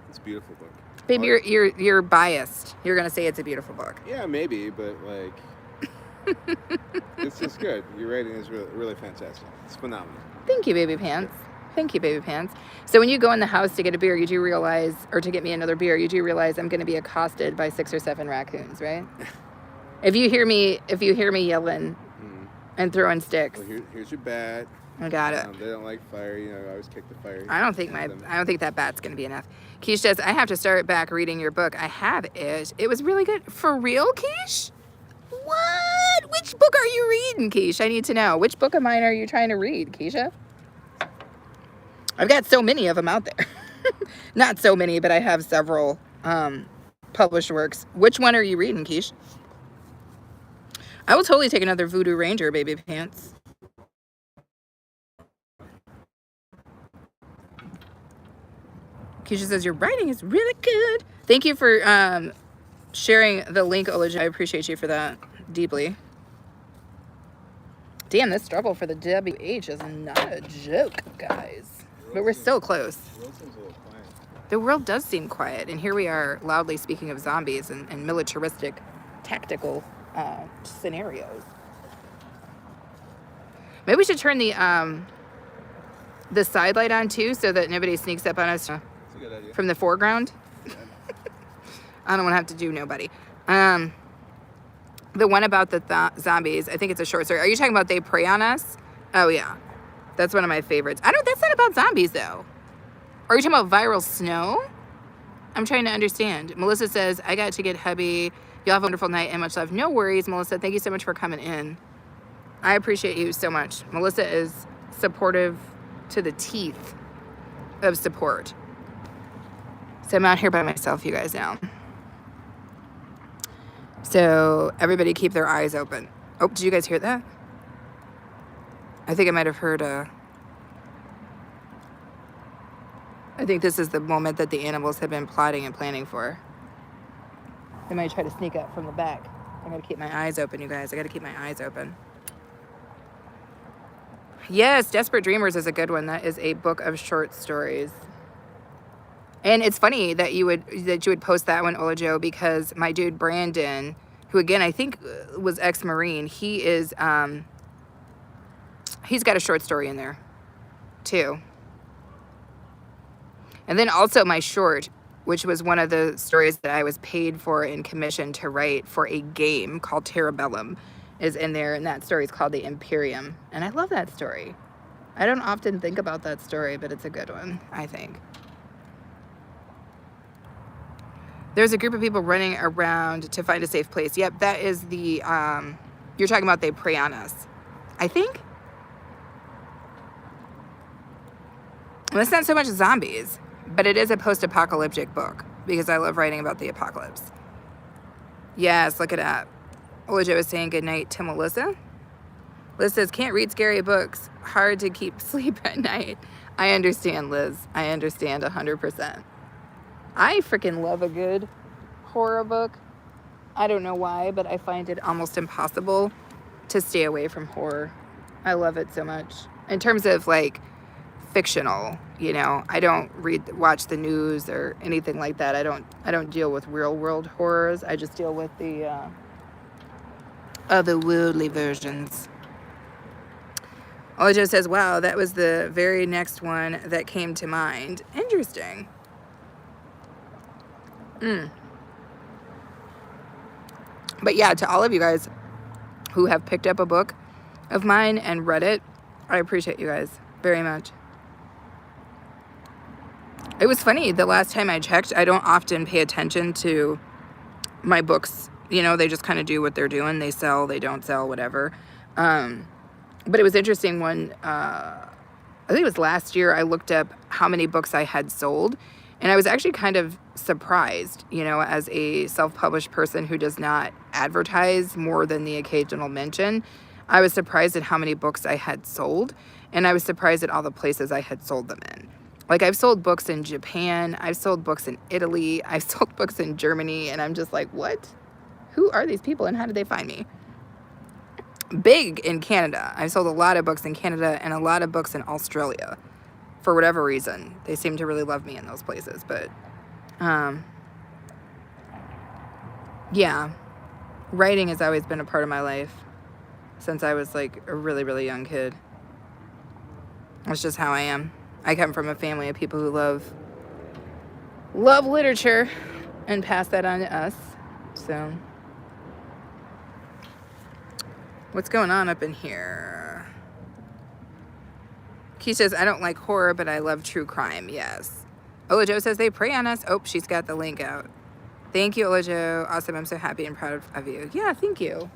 It's a beautiful book. Baby, you're biased. You're gonna say it's a beautiful book. Yeah, maybe, but, like, it's just good. Your writing is really, really fantastic. It's phenomenal. Thank you, baby pants. Thank you, baby pants. So when you go in the house to get a beer, you do realize, or to get me another beer, you do realize I'm going to be accosted by 6 or 7 raccoons, right? If you hear me yelling and throwing sticks. Well, here's your bat. I got it. They don't like fire. You know, I always kick the fire. I don't think that bat's going to be enough. Keish says, I have to start back reading your book. I have it. It was really good. For real, Keish? What? Which book are you reading, Keish? I need to know. Which book of mine are you trying to read, Keisha? I've got so many of them out there. Not so many, but I have several published works. Which one are you reading, Keish? I will totally take another Voodoo Ranger, baby pants. Keisha says, your writing is really good. Thank you for sharing the link, Olaj. I appreciate you for that deeply. Damn, this struggle for the WH is not a joke, guys. But we're still close. The world does seem quiet, and here we are loudly speaking of zombies and militaristic, tactical scenarios. Maybe we should turn the side light on too, so that nobody sneaks up on us from the foreground. I don't want to have to do nobody. The one about the zombies, I think it's a short story. Are you talking about They Prey on Us? Oh, yeah. That's one of my favorites. That's not about zombies, though. Are you talking about Viral Snow? I'm trying to understand. Melissa says, I got to get hubby. Y'all have a wonderful night and much love. No worries, Melissa. Thank you so much for coming in. I appreciate you so much. Melissa is supportive to the teeth of support. So I'm out here by myself, you guys now. So everybody keep their eyes open. Oh, did you guys hear that? I think I might have heard I think this is the moment that the animals have been plotting and planning for. They might try to sneak up from the back. I gotta keep my eyes open, you guys. I gotta keep my eyes open. Yes, Desperate Dreamers is a good one. That is a book of short stories. And it's funny that you would post that one, Ola Joe, because my dude Brandon, who again I think was ex-Marine, he is he's got a short story in there too. And then also my short, which was one of the stories that I was paid for and commissioned to write for a game called Terrabellum, is in there, and that story is called The Imperium. And I love that story. I don't often think about that story, but it's a good one, I think. There's a group of people running around to find a safe place. Yep, that is the, you're talking about They Prey on Us, I think. And it's not so much zombies, but it is a post-apocalyptic book because I love writing about the apocalypse. Yes, look it up. Olajo is saying good night to Melissa. Liz says, can't read scary books. Hard to keep sleep at night. I understand, Liz. I understand 100%. I freaking love a good horror book. I don't know why, but I find it almost impossible to stay away from horror. I love it so much. In terms of like fictional, you know, I don't watch the news or anything like that. I don't deal with real world horrors. I just deal with the otherworldly versions. Olajo says, wow, that was the very next one that came to mind. Interesting. But yeah, to all of you guys who have picked up a book of mine and read it, I appreciate you guys very much. It was funny, the last time I checked, I don't often pay attention to my books. You know, they just kind of do what they're doing. They sell, they don't sell, whatever. But it was interesting when, I think it was last year, I looked up how many books I had sold. And I was actually kind of surprised, you know, as a self-published person who does not advertise more than the occasional mention. I was surprised at how many books I had sold. And I was surprised at all the places I had sold them in. Like, I've sold books in Japan. I've sold books in Italy. I've sold books in Germany. And I'm just like, what? Who are these people and how did they find me? Big in Canada. I sold a lot of books in Canada and a lot of books in Australia. For whatever reason. They seem to really love me in those places. But, yeah. Writing has always been a part of my life. Since I was like a really, really young kid. That's just how I am. I come from a family of people who love literature and pass that on to us. So, what's going on up in here? Key says, I don't like horror, but I love true crime. Yes. Olajo says, they prey on us. Oh, she's got the link out. Thank you, Olajo. Awesome. I'm so happy and proud of you. Yeah, thank you.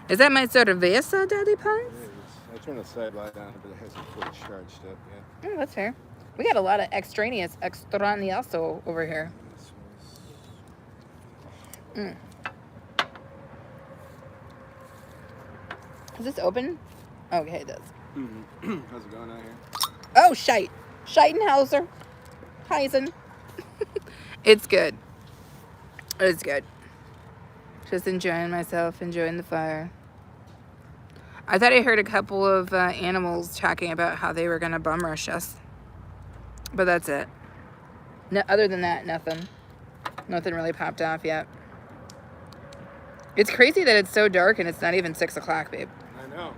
Is that my cerveza, Daddy Puns? I turned the side light on, but it hasn't fully charged up yet. Oh, that's fair. We got a lot of extrañazo over here. Is this open? Okay, it does. How's it going out here? Oh, shite. Scheitenhauser. Heisen. It's good. It's good. Just enjoying myself, enjoying the fire. I thought I heard a couple of animals talking about how they were going to bum rush us. But that's it. No, other than that, nothing. Nothing really popped off yet. It's crazy that it's so dark and it's not even 6 o'clock, babe. I know.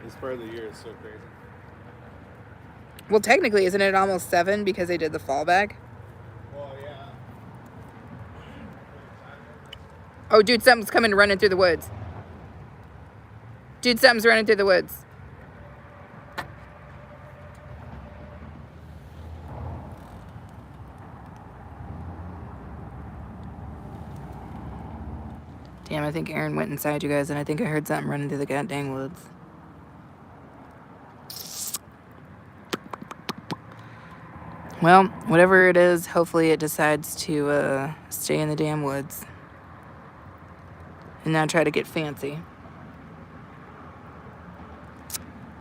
This part of the year is so crazy. Well, technically, isn't it almost 7 because they did the fallback? Well, yeah. Oh, dude, something's coming running through the woods. Dude, something's running through the woods. Damn, I think Aaron went inside, you guys, and I think I heard something running through the goddamn woods. Well, whatever it is, hopefully it decides to stay in the damn woods. And not try to get fancy.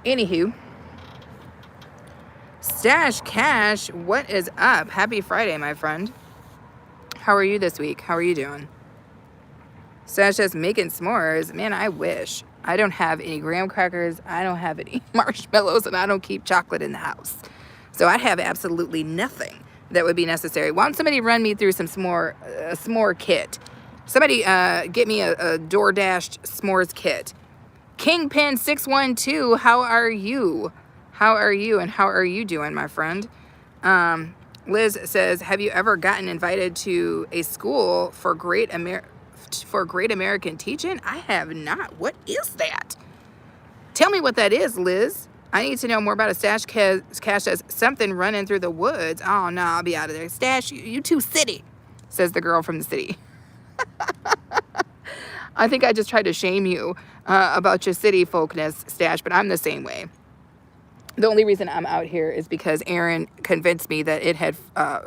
Anywho. Stash Cash, what is up? Happy Friday, my friend. How are you this week? How are you doing? Stash says, making s'mores. Man, I wish. I don't have any graham crackers. I don't have any marshmallows, and I don't keep chocolate in the house. So I have absolutely nothing that would be necessary. Why don't somebody run me through some s'more kit? Somebody get me a DoorDash s'mores kit. Kingpin612, how are you? How are you, and how are you doing, my friend? Liz says, have you ever gotten invited to a school for great American teaching? I have not. What is that? Tell me what that is, Liz. I need to know more about a Stash Cash as something running through the woods. Oh, no, I'll be out of there. Stash, you too city, says the girl from the city. I think I just tried to shame you about your city folkness, Stash, but I'm the same way. The only reason I'm out here is because Aaron convinced me that it had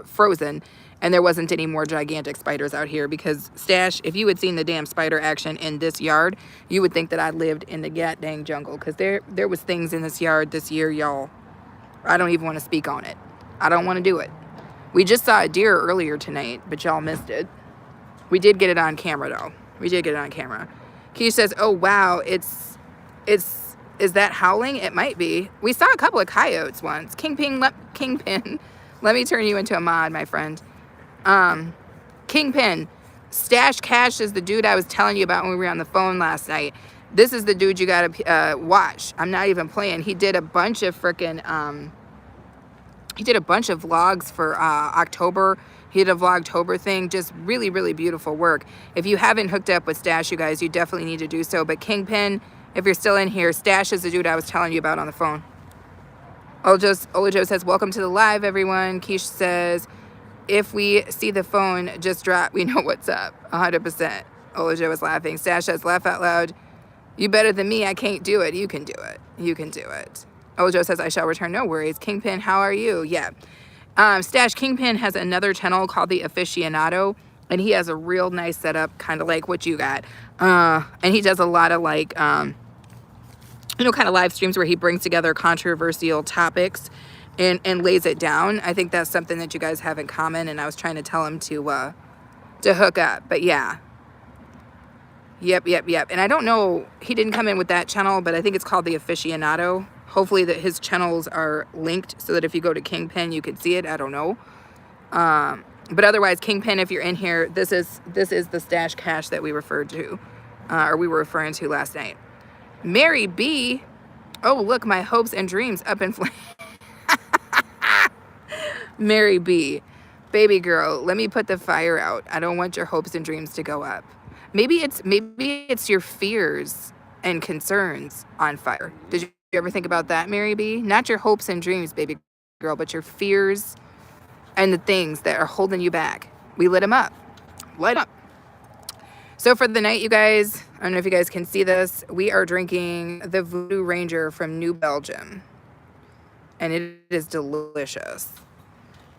frozen and there wasn't any more gigantic spiders out here, because Stash, if you had seen the damn spider action in this yard, you would think that I lived in the dang jungle, because there was things in this yard this year, y'all. I don't even want to speak on it. I don't want to do it. We just saw a deer earlier tonight, but y'all missed it. We did get it on camera, though. We did get it on camera. Keish says, oh, wow, is that howling? It might be. We saw a couple of coyotes once. Kingpin, let me turn you into a mod, my friend. Kingpin, Stash Cash is the dude I was telling you about when we were on the phone last night. This is the dude you gotta watch. I'm not even playing. He did a bunch of freaking, he did a bunch of vlogs for October. He did a Vlogtober thing. Just really, really beautiful work. If you haven't hooked up with Stash, you guys, you definitely need to do so. But Kingpin, if you're still in here, Stash is the dude I was telling you about on the phone. Olajo says, welcome to the live, everyone. Keish says, if we see the phone just drop, we know what's up. 100%. Olajo was laughing. Stash says, laugh out loud. You better than me. I can't do it. You can do it. You can do it. Olajo says, I shall return. No worries. Kingpin, how are you? Yeah. Stash, Kingpin has another channel called The Aficionado, and he has a real nice setup, kind of like what you got. And he does a lot of like, kind of live streams where he brings together controversial topics and lays it down. I think that's something that you guys have in common, and I was trying to tell him to hook up. But yeah. Yep. And I don't know, he didn't come in with that channel, but I think it's called The Aficionado. Hopefully that his channels are linked so that if you go to Kingpin, you can see it. I don't know. But otherwise, Kingpin, if you're in here, this is the Stash Cash that we referred to, or we were referring to last night. Mary B. Oh, look, my hopes and dreams up in flames. Mary B. Baby girl, let me put the fire out. I don't want your hopes and dreams to go up. Maybe it's your fears and concerns on fire. Did you ever think about that, Mary B? Not your hopes and dreams, baby girl, but your fears and the things that are holding you back. We lit them up. Light up. So for the night, you guys, I don't know if you guys can see this, we are drinking the Voodoo Ranger from New Belgium. And it is delicious.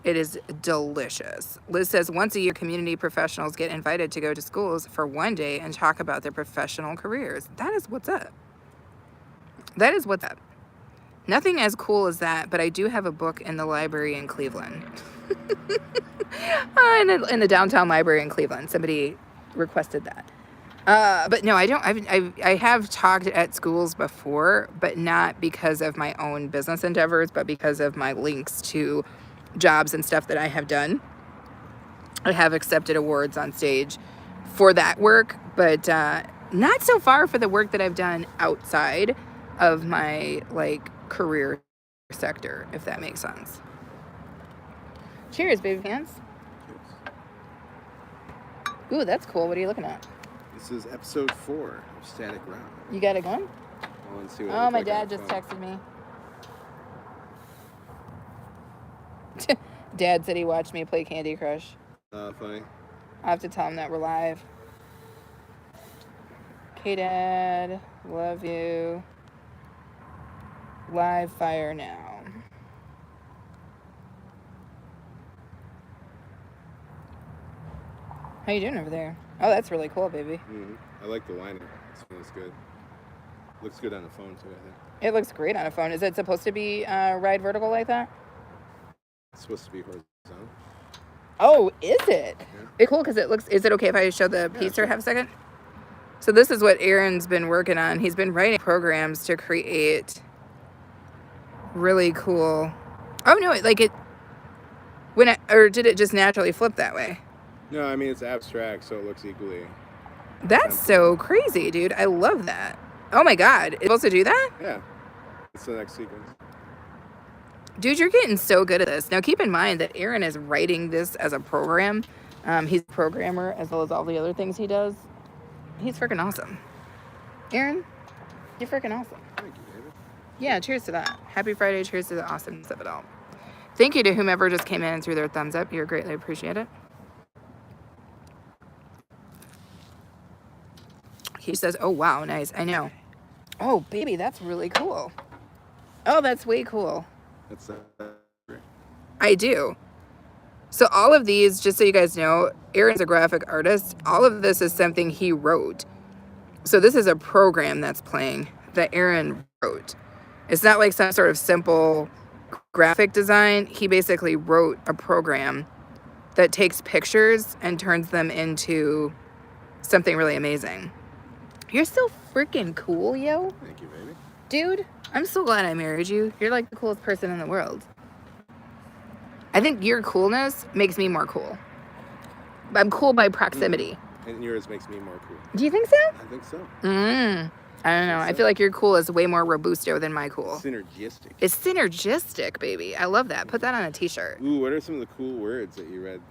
It is delicious. Liz says, once a year, community professionals get invited to go to schools for one day and talk about their professional careers. That is what's up. That is what's up. Nothing as cool as that, but I do have a book in the library in Cleveland. in the downtown library in Cleveland. Somebody requested that. But no, I don't. I have talked at schools before, but not because of my own business endeavors, but because of my links to jobs and stuff that I have done. I have accepted awards on stage for that work, but not so far for the work that I've done outside of my career sector, if that makes sense. Cheers, baby pants. Ooh, that's cool. What are you looking at? This is episode 4 of Static Round. You got it going? I want to see what it Oh, looks my like on dad the just phone. texted me. Dad said he watched me play Candy Crush. Funny. I'll have to tell him that we're live. Okay, Dad. Love you. Live fire now. How you doing over there? Oh, that's really cool, baby. Mm-hmm. I like the liner. This one is good. Looks good on the phone, too, I think. It looks great on a phone. Is it supposed to be ride vertical like that? It's supposed to be horizontal. Oh, is it? Yeah. It's cool because it looks. Is it okay if I show the piece sure. or have a second? So this is what Aaron's been working on. He's been writing programs to create really cool. Oh no! Like it. Or did it just naturally flip that way? No, I mean it's abstract, so it looks equally. That's so crazy, dude. I love that. Oh my god! It's supposed to do that? Yeah. It's the next sequence. Dude, you're getting so good at this. Now, keep in mind that Aaron is writing this as a program. He's a programmer as well as all the other things he does. He's freaking awesome. Aaron, you're freaking awesome. Thank you, David. Yeah, cheers to that. Happy Friday. Cheers to the awesomeness of it all. Thank you to whomever just came in and threw their thumbs up. You're greatly appreciated. He says, oh, wow, nice. I know. Oh, baby, that's really cool. Oh, that's way cool. That's I do. So all of these, just so you guys know, Aaron's a graphic artist. All of this is something he wrote. So this is a program that's playing that Aaron wrote. It's not like some sort of simple graphic design. He basically wrote a program that takes pictures and turns them into something really amazing. You're so freaking cool, yo. Thank you, baby. Dude, I'm so glad I married you. You're like the coolest person in the world. I think your coolness makes me more cool. I'm cool by proximity. And yours makes me more cool. Do you think so? I think so. I don't know. I feel like your cool is way more robusto than my cool. Synergistic. It's synergistic, baby. I love that. Put that on a t-shirt. Ooh, what are some of the cool words that you read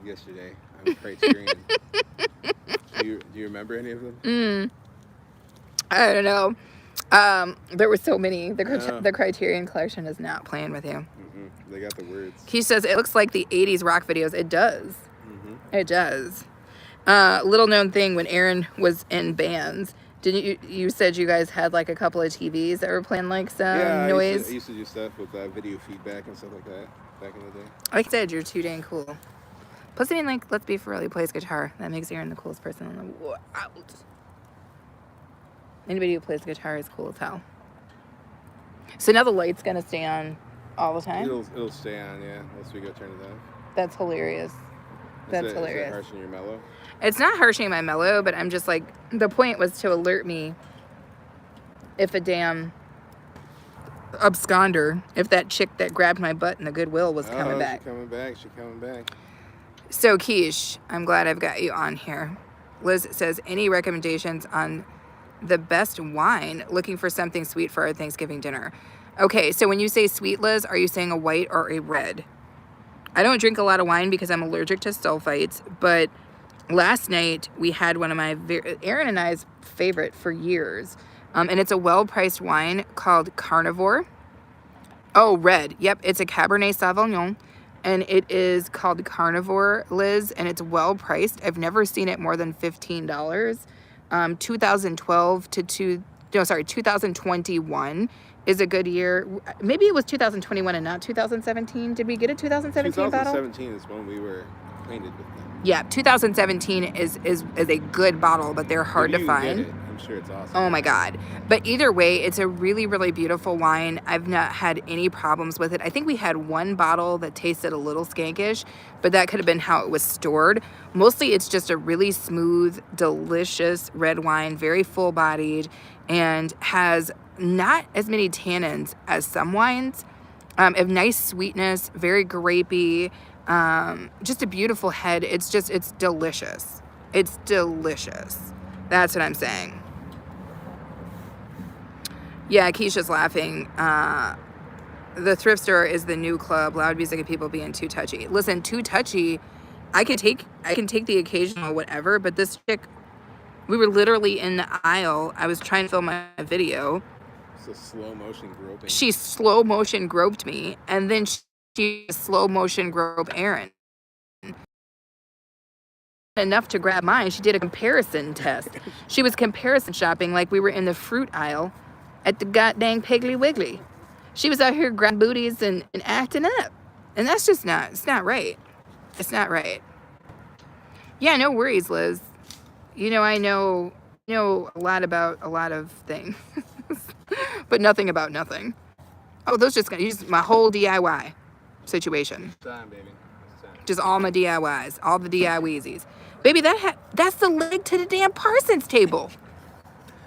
yesterday on Criterion? do you remember any of them? I don't know. There were so many. The Criterion collection is not playing with you. They got the words. He says it looks like the 80s rock videos. It does. It does. Little known thing, when Aaron was in bands, didn't you said you guys had like a couple of TVs that were playing like some noise? I used to do stuff with video feedback and stuff like that back in the day. Like I said, you're too dang cool. Plus, I mean, like, let's be for real, he plays guitar. That makes Aaron the coolest person in the world. Anybody who plays guitar is cool as hell. So now the light's gonna stay on all the time? It'll stay on, yeah, unless we go turn it off. That's hilarious. That's hilarious. Is that harshing your mellow? It's not harshing my mellow, but I'm just like, the point was to alert me if a damn absconder, if that chick that grabbed my butt in the Goodwill was coming back. She's coming back. So, Keish, I'm glad I've got you on here. Liz says, any recommendations on the best wine? Looking for something sweet for our Thanksgiving dinner. Okay, so when you say sweet, Liz, are you saying a white or a red? I don't drink a lot of wine because I'm allergic to sulfites, but last night we had one of my, Aaron and I's favorite for years, and it's a well-priced wine called Carnivore. Oh, red. Yep, it's a Cabernet Sauvignon, and it is called Carnivore, Liz, and it's well-priced. I've never seen it more than $15. 2021 is a good year. Maybe it was 2021 and not 2017. Did we get a 2017 bottle? 2017 is when we were acquainted with them. Yeah, 2017 is a good bottle, but they're hard to find. I'm sure it's awesome. Oh my God. But either way, it's a really, really beautiful wine. I've not had any problems with it. I think we had one bottle that tasted a little skankish, but that could have been how it was stored. Mostly it's just a really smooth, delicious red wine, very full-bodied, and has not as many tannins as some wines. Of nice sweetness, very grapey, just a beautiful head. It's delicious. It's delicious. That's what I'm saying. Yeah, Keisha's laughing. The thrift store is the new club. Loud music and people being too touchy. Listen, too touchy. I can take the occasional whatever, but this chick We were literally in the aisle. I was trying to film my video. It's a slow motion groping. She slow motion groped me, and then she slow motion groped Aaron. Enough to grab mine. She did a comparison test. She was comparison shopping like we were in the fruit aisle at the goddamn Piggly Wiggly. She was out here grabbing booties and acting up. And that's just it's not right. It's not right. Yeah, no worries, Liz. You know, I know a lot about a lot of things, but nothing about nothing. Oh, those just gonna use my whole DIY situation. It's time, baby. It's time. Just all my DIYs, all the DIYeezies. Baby, that's the leg to the damn Parsons table.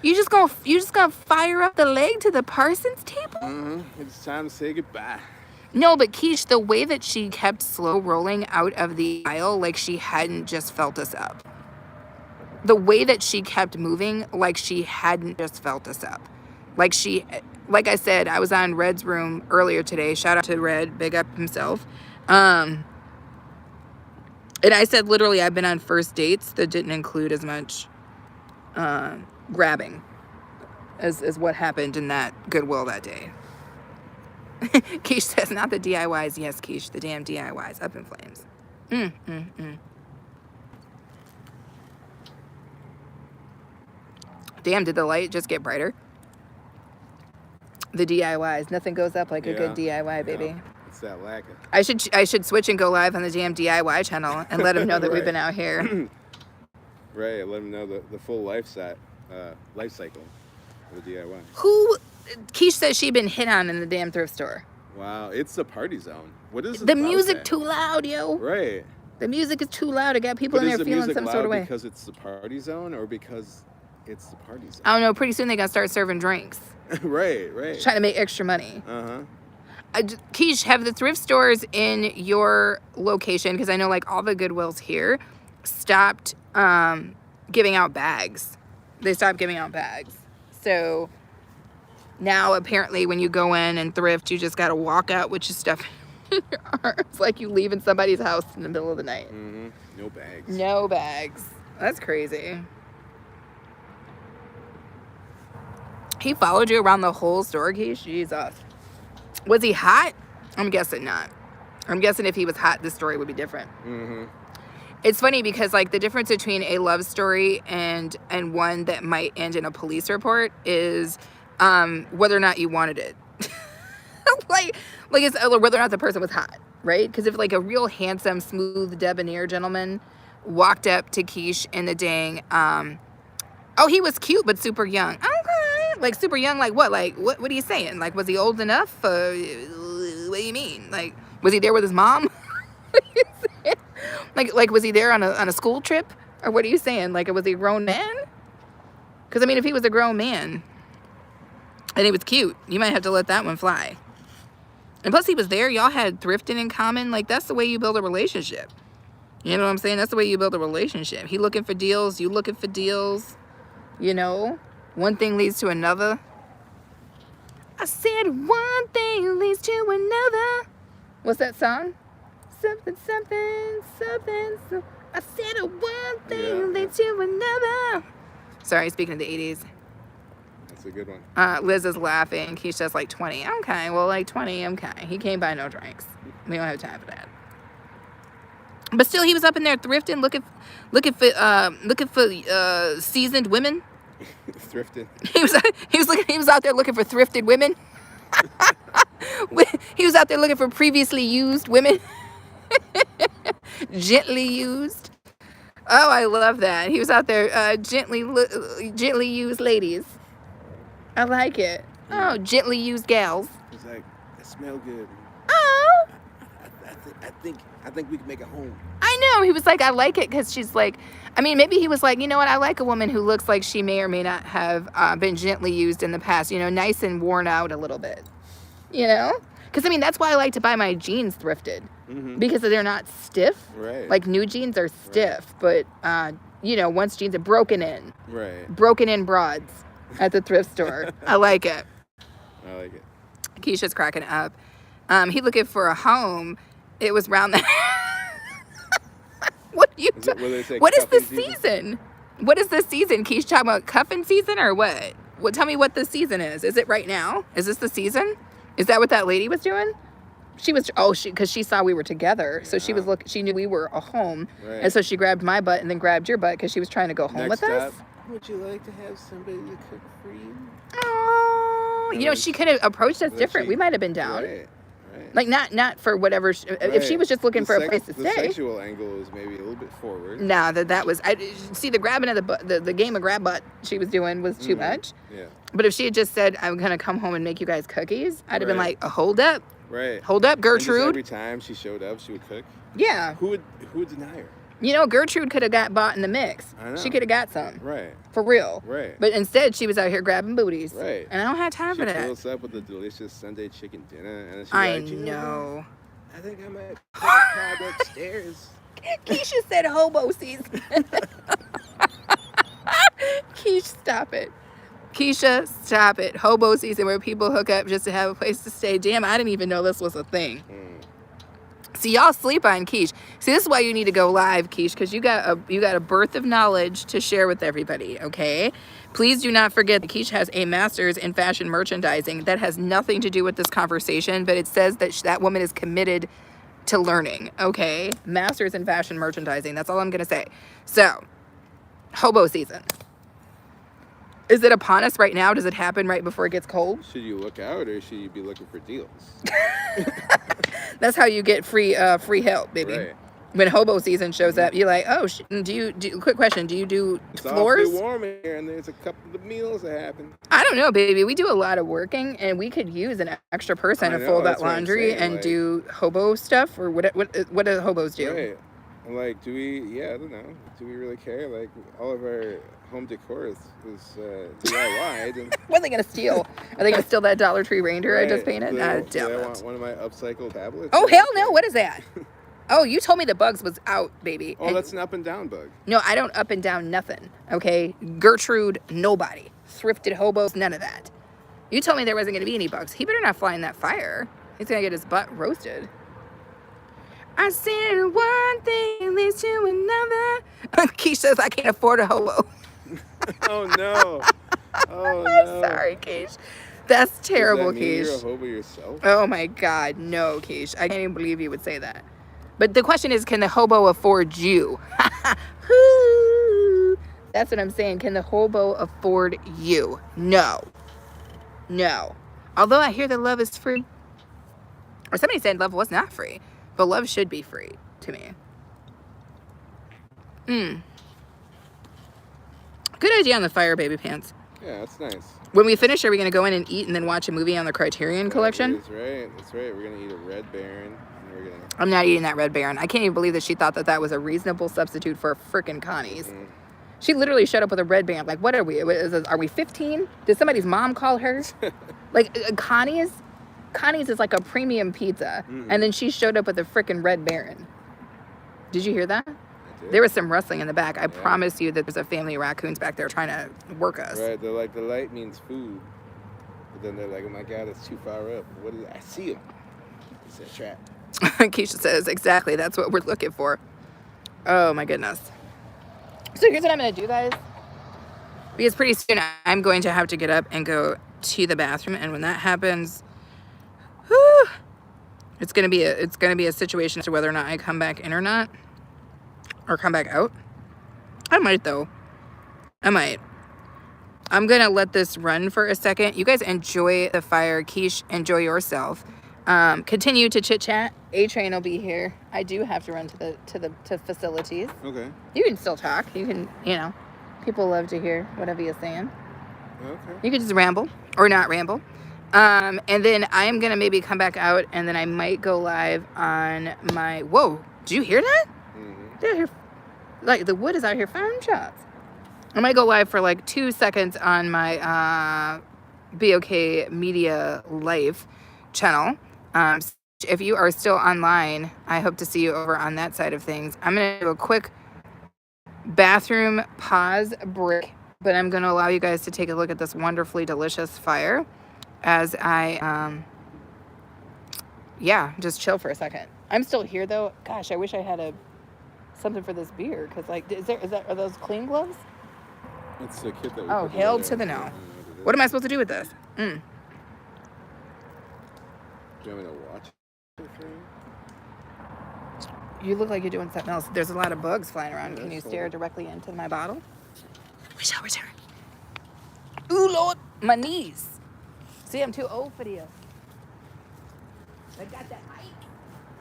You just gonna fire up the leg to the Parsons table? Mm-hmm. It's time to say goodbye. No, but Keish, the way that she kept slow rolling out of the aisle like she hadn't just felt us up. The way that she kept moving like she hadn't just felt us up. Like I said, I was on Red's room earlier today. Shout out to Red, big up himself. And I said literally I've been on first dates that didn't include as much grabbing as what happened in that Goodwill that day. Keish says, not the DIYs. Yes, Keish, the damn DIYs. Up in flames. Damn, did the light just get brighter? The DIYs. Nothing goes up like a good DIY, baby. Yeah. It's that lacquer. I should switch and go live on the damn DIY channel and let them know that we've been out here. Right, let them know the full life cycle of the DIY. Who? Keish says she'd been hit on in the damn thrift store. Wow, it's the party zone. What is it? The music too loud, yo. Right. The music is too loud. I got people in there feeling some sort of way. Because it's the party zone, or because it's the party zone? I don't know. Pretty soon they gotta start serving drinks. Right. Trying to make extra money. Keish, have the thrift stores in your location, because I know like all the Goodwills here stopped giving out bags. They stopped giving out bags. So now apparently when you go in and thrift, you just got to walk out with your stuff in your arms like you leaving somebody's house in the middle of the night. Mm-hmm. No bags. No bags. That's crazy. He followed you around the whole store, Keish? Jesus. Was he hot? I'm guessing not. I'm guessing if he was hot, this story would be different. Mm-hmm. It's funny because like the difference between a love story and one that might end in a police report is whether or not you wanted it. like it's whether or not the person was hot, right? Because if like a real handsome, smooth, debonair gentleman walked up to Keish in the dang, oh, he was cute but super young. Okay, like super young, like what? Like what are you saying? Like was he old enough? What do you mean? Like was he there with his mom? Like was he there on a school trip, or what are you saying? Like was he a grown man? Because I mean, if he was a grown man and he was cute, you might have to let that one fly. And plus, he was there. Y'all had thrifting in common. Like that's the way you build a relationship. You know what I'm saying? That's the way you build a relationship. He looking for deals. You looking for deals. You know, one thing leads to another. I said one thing leads to another. What's that song? Something. I said one thing leads to another. Sorry, speaking of the 80s. That's a good one. Liz is laughing. He's just like 20. Okay, well, like 20, okay. He can't buy no drinks. We don't have time for that. But still, he was up in there thrifting, looking for seasoned women. Thrifting. He was out there looking for thrifted women. He was out there looking for previously used women. Gently used. Oh, I love that. He was out there gently used ladies. I like it. Oh, gently used gals. He's like, I smell good. Oh. I think we can make a home. I know. He was like, I like it because she's like, I mean, maybe he was like, you know what? I like a woman who looks like she may or may not have been gently used in the past. You know, nice and worn out a little bit. You know? Because, I mean, that's why I like to buy my jeans thrifted. Mm-hmm. Because they're not stiff. Right. Like, new jeans are stiff. Right. But, you know, once jeans are broken in. Right. Broken in broads at the thrift store. I like it. I like it. Keisha's cracking up. He looking for a home. It was round the... What are you... What is the season? What is this season? Keish talking about cuffing season or what? Tell me what this season is. Is it right now? Is this the season? Is that what that lady was doing? She was, because she saw we were together. So she was she knew we were home. Right. And so she grabbed my butt and then grabbed your butt because she was trying to go home with us. Would you like to have somebody to cook for you? Oh, you know, she could have approached us different. We might have been down. Right. Like not for whatever. If she was just looking for a place to the stay. The sexual angle was maybe a little bit forward. No, that was. I see the grabbing of the game of grab butt she was doing was too much. Yeah. But if she had just said, "I'm gonna come home and make you guys cookies," I'd have been like, "Hold up, right? Hold up, Gertrude." Every time she showed up, she would cook. Yeah. Who would deny her? You know, Gertrude could have got bought in the mix. I know. She could have got some. Right. For real. Right. But instead, she was out here grabbing booties. Right. And I don't have time for that. She fills us up with a delicious Sunday chicken dinner, and then she's I like, know. I think I might take a cab upstairs. Keisha said hobo season. Keisha, stop it. Keisha, stop it. Hobo season where people hook up just to have a place to stay. Damn, I didn't even know this was a thing. See, y'all sleep on Keish. See, this is why you need to go live, Keish, because you got a birth of knowledge to share with everybody, okay? Please do not forget that Keish has a master's in fashion merchandising. That has nothing to do with this conversation, but it says that that woman is committed to learning, okay? Master's in fashion merchandising. That's all I'm going to say. So, hobo season. Is it upon us right now? Does it happen right before it gets cold? Should you look out, or should you be looking for deals? That's how you get free help, baby. Right. When hobo season shows up, you're like, oh, quick question, do you do floors? It's awfully warm in here, and there's a couple of meals that happen. I don't know, baby. We do a lot of working, and we could use an extra person to fold that laundry and do hobo stuff, or what do hobos do? Right. And like, I don't know. Do we really care? Like, all of our home decor is DIY. And What are they going to steal? Are they going to steal that Dollar Tree reindeer I just painted? Do I they doubt it. want one of my upcycled tablets? Oh, hell no. What is that? Oh, you told me the bugs was out, baby. Oh, that's an up and down bug. No, I don't up and down nothing, okay? Gertrude, nobody. Thrifted hobos, none of that. You told me there wasn't going to be any bugs. He better not fly in that fire. He's going to get his butt roasted. I said one thing leads to another. Keish says I can't afford a hobo. Oh, no. Oh, no. I'm sorry, Keish. That's terrible, Does that mean Keish. you're a hobo yourself? Oh, my God. No, Keish. I can't even believe you would say that. But the question is, can the hobo afford you? That's what I'm saying. Can the hobo afford you? No. No. Although I hear that love is free. Or somebody said love was not free. But love should be free to me. Good idea on the fire, baby pants. Yeah, that's nice. When we finish, are we going to go in and eat and then watch a movie on the Criterion Collection? That's right. That's right. We're going to eat a Red Baron. And we're gonna... I'm not eating that Red Baron. I can't even believe that she thought that was a reasonable substitute for frickin' Connie's. She literally showed up with a Red Baron. Like, what are we? Are we 15? Did somebody's mom call her? Like, Connie's is like a premium pizza. And then she showed up with a frickin' Red Baron. Did you hear that? There was some rustling in the back. I promise you that there's a family of raccoons back there trying to work us. Right. They're like, the light means food. But then they're like, oh my God, it's too far up. What is it? I see him. It's a trap. Keisha says, exactly. That's what we're looking for. Oh my goodness. So here's what I'm going to do, guys. Because pretty soon I'm going to have to get up and go to the bathroom. And when that happens, whew, it's going to be a situation as to whether or not I come back in or not. Or come back out. I might, though. I might. I'm going to let this run for a second. You guys enjoy the fire. Keish, enjoy yourself. Continue to chit-chat. A-Train will be here. I do have to run to facilities. Okay. You can still talk. You can, people love to hear whatever you're saying. Okay. You can just ramble or not ramble. And then I am going to maybe come back out, and then I might go live on my... Whoa, did you hear that? They're here, like the wood is out here firing shots. I might go live for like 2 seconds on my BOK Media Life channel. If you are still online, I hope to see you over on that side of things. I'm going to do a quick bathroom pause break, but I'm going to allow you guys to take a look at this wonderfully delicious fire as I, just chill for a second. I'm still here though. Gosh, I wish I had something for this beer, because like are those clean gloves? It's the kit that we Oh, put hell together. to the I no. don't know what it What is. am I supposed to do with this? Do you want me to watch it for you? You look like you're doing something else. There's a lot of bugs flying around. Yeah, Can you just hold stare it. directly into my bottle? We shall return. Ooh, Lord, my knees. See, I'm too old for this. I got that height.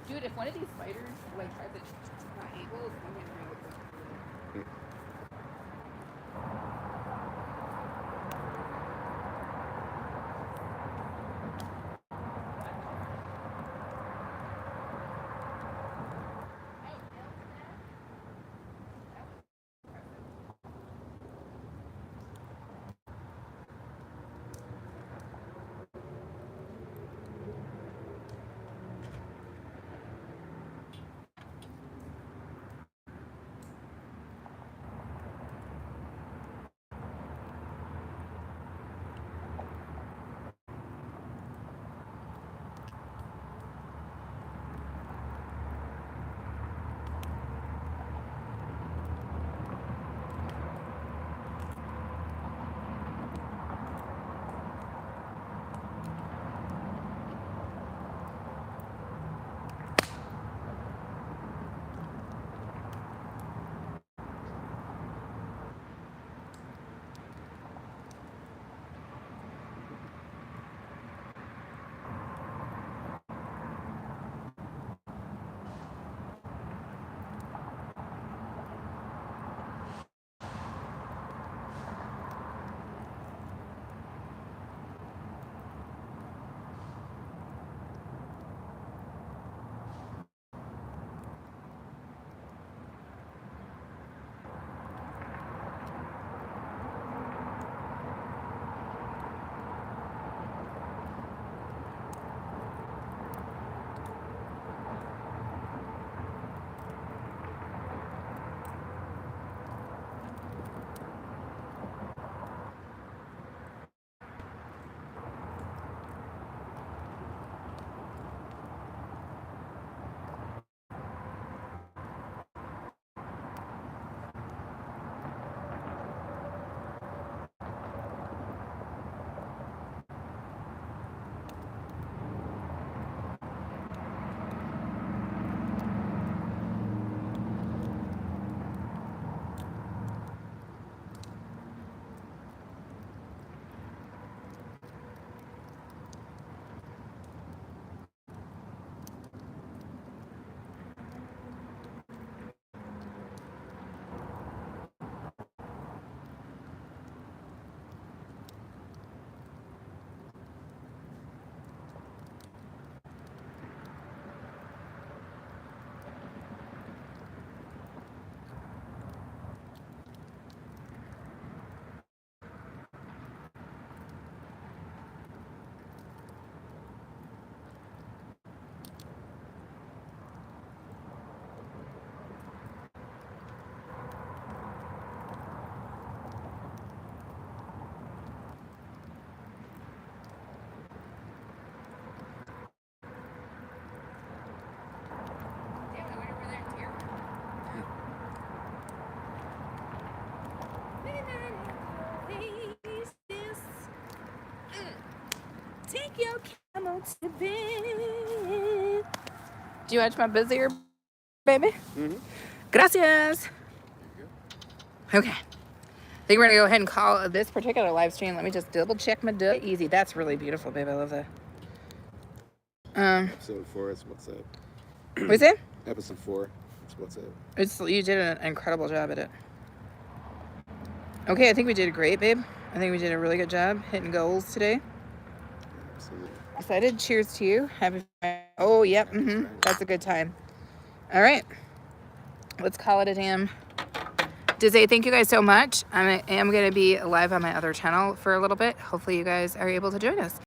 Dude, if one of these spiders like tries to my ankles, I'm gonna bring it. Damn, I went over there and tear. Take your camel to bed. Do you watch my busier, baby? Mm-hmm. Gracias. There you go. Okay. I think we're gonna go ahead and call this particular live stream. Let me just double check my easy. That's really beautiful, babe. I love that. Episode 4 is what's up. What's it? Episode 4 is what's up. You did an incredible job at it. Okay, I think we did great, babe. I think we did a really good job hitting goals today. Absolutely. Excited. Cheers to you. Happy. Oh, yep. That's a good time. All right. Let's call it a damn. To say thank you guys so much. I am going to be live on my other channel for a little bit. Hopefully you guys are able to join us.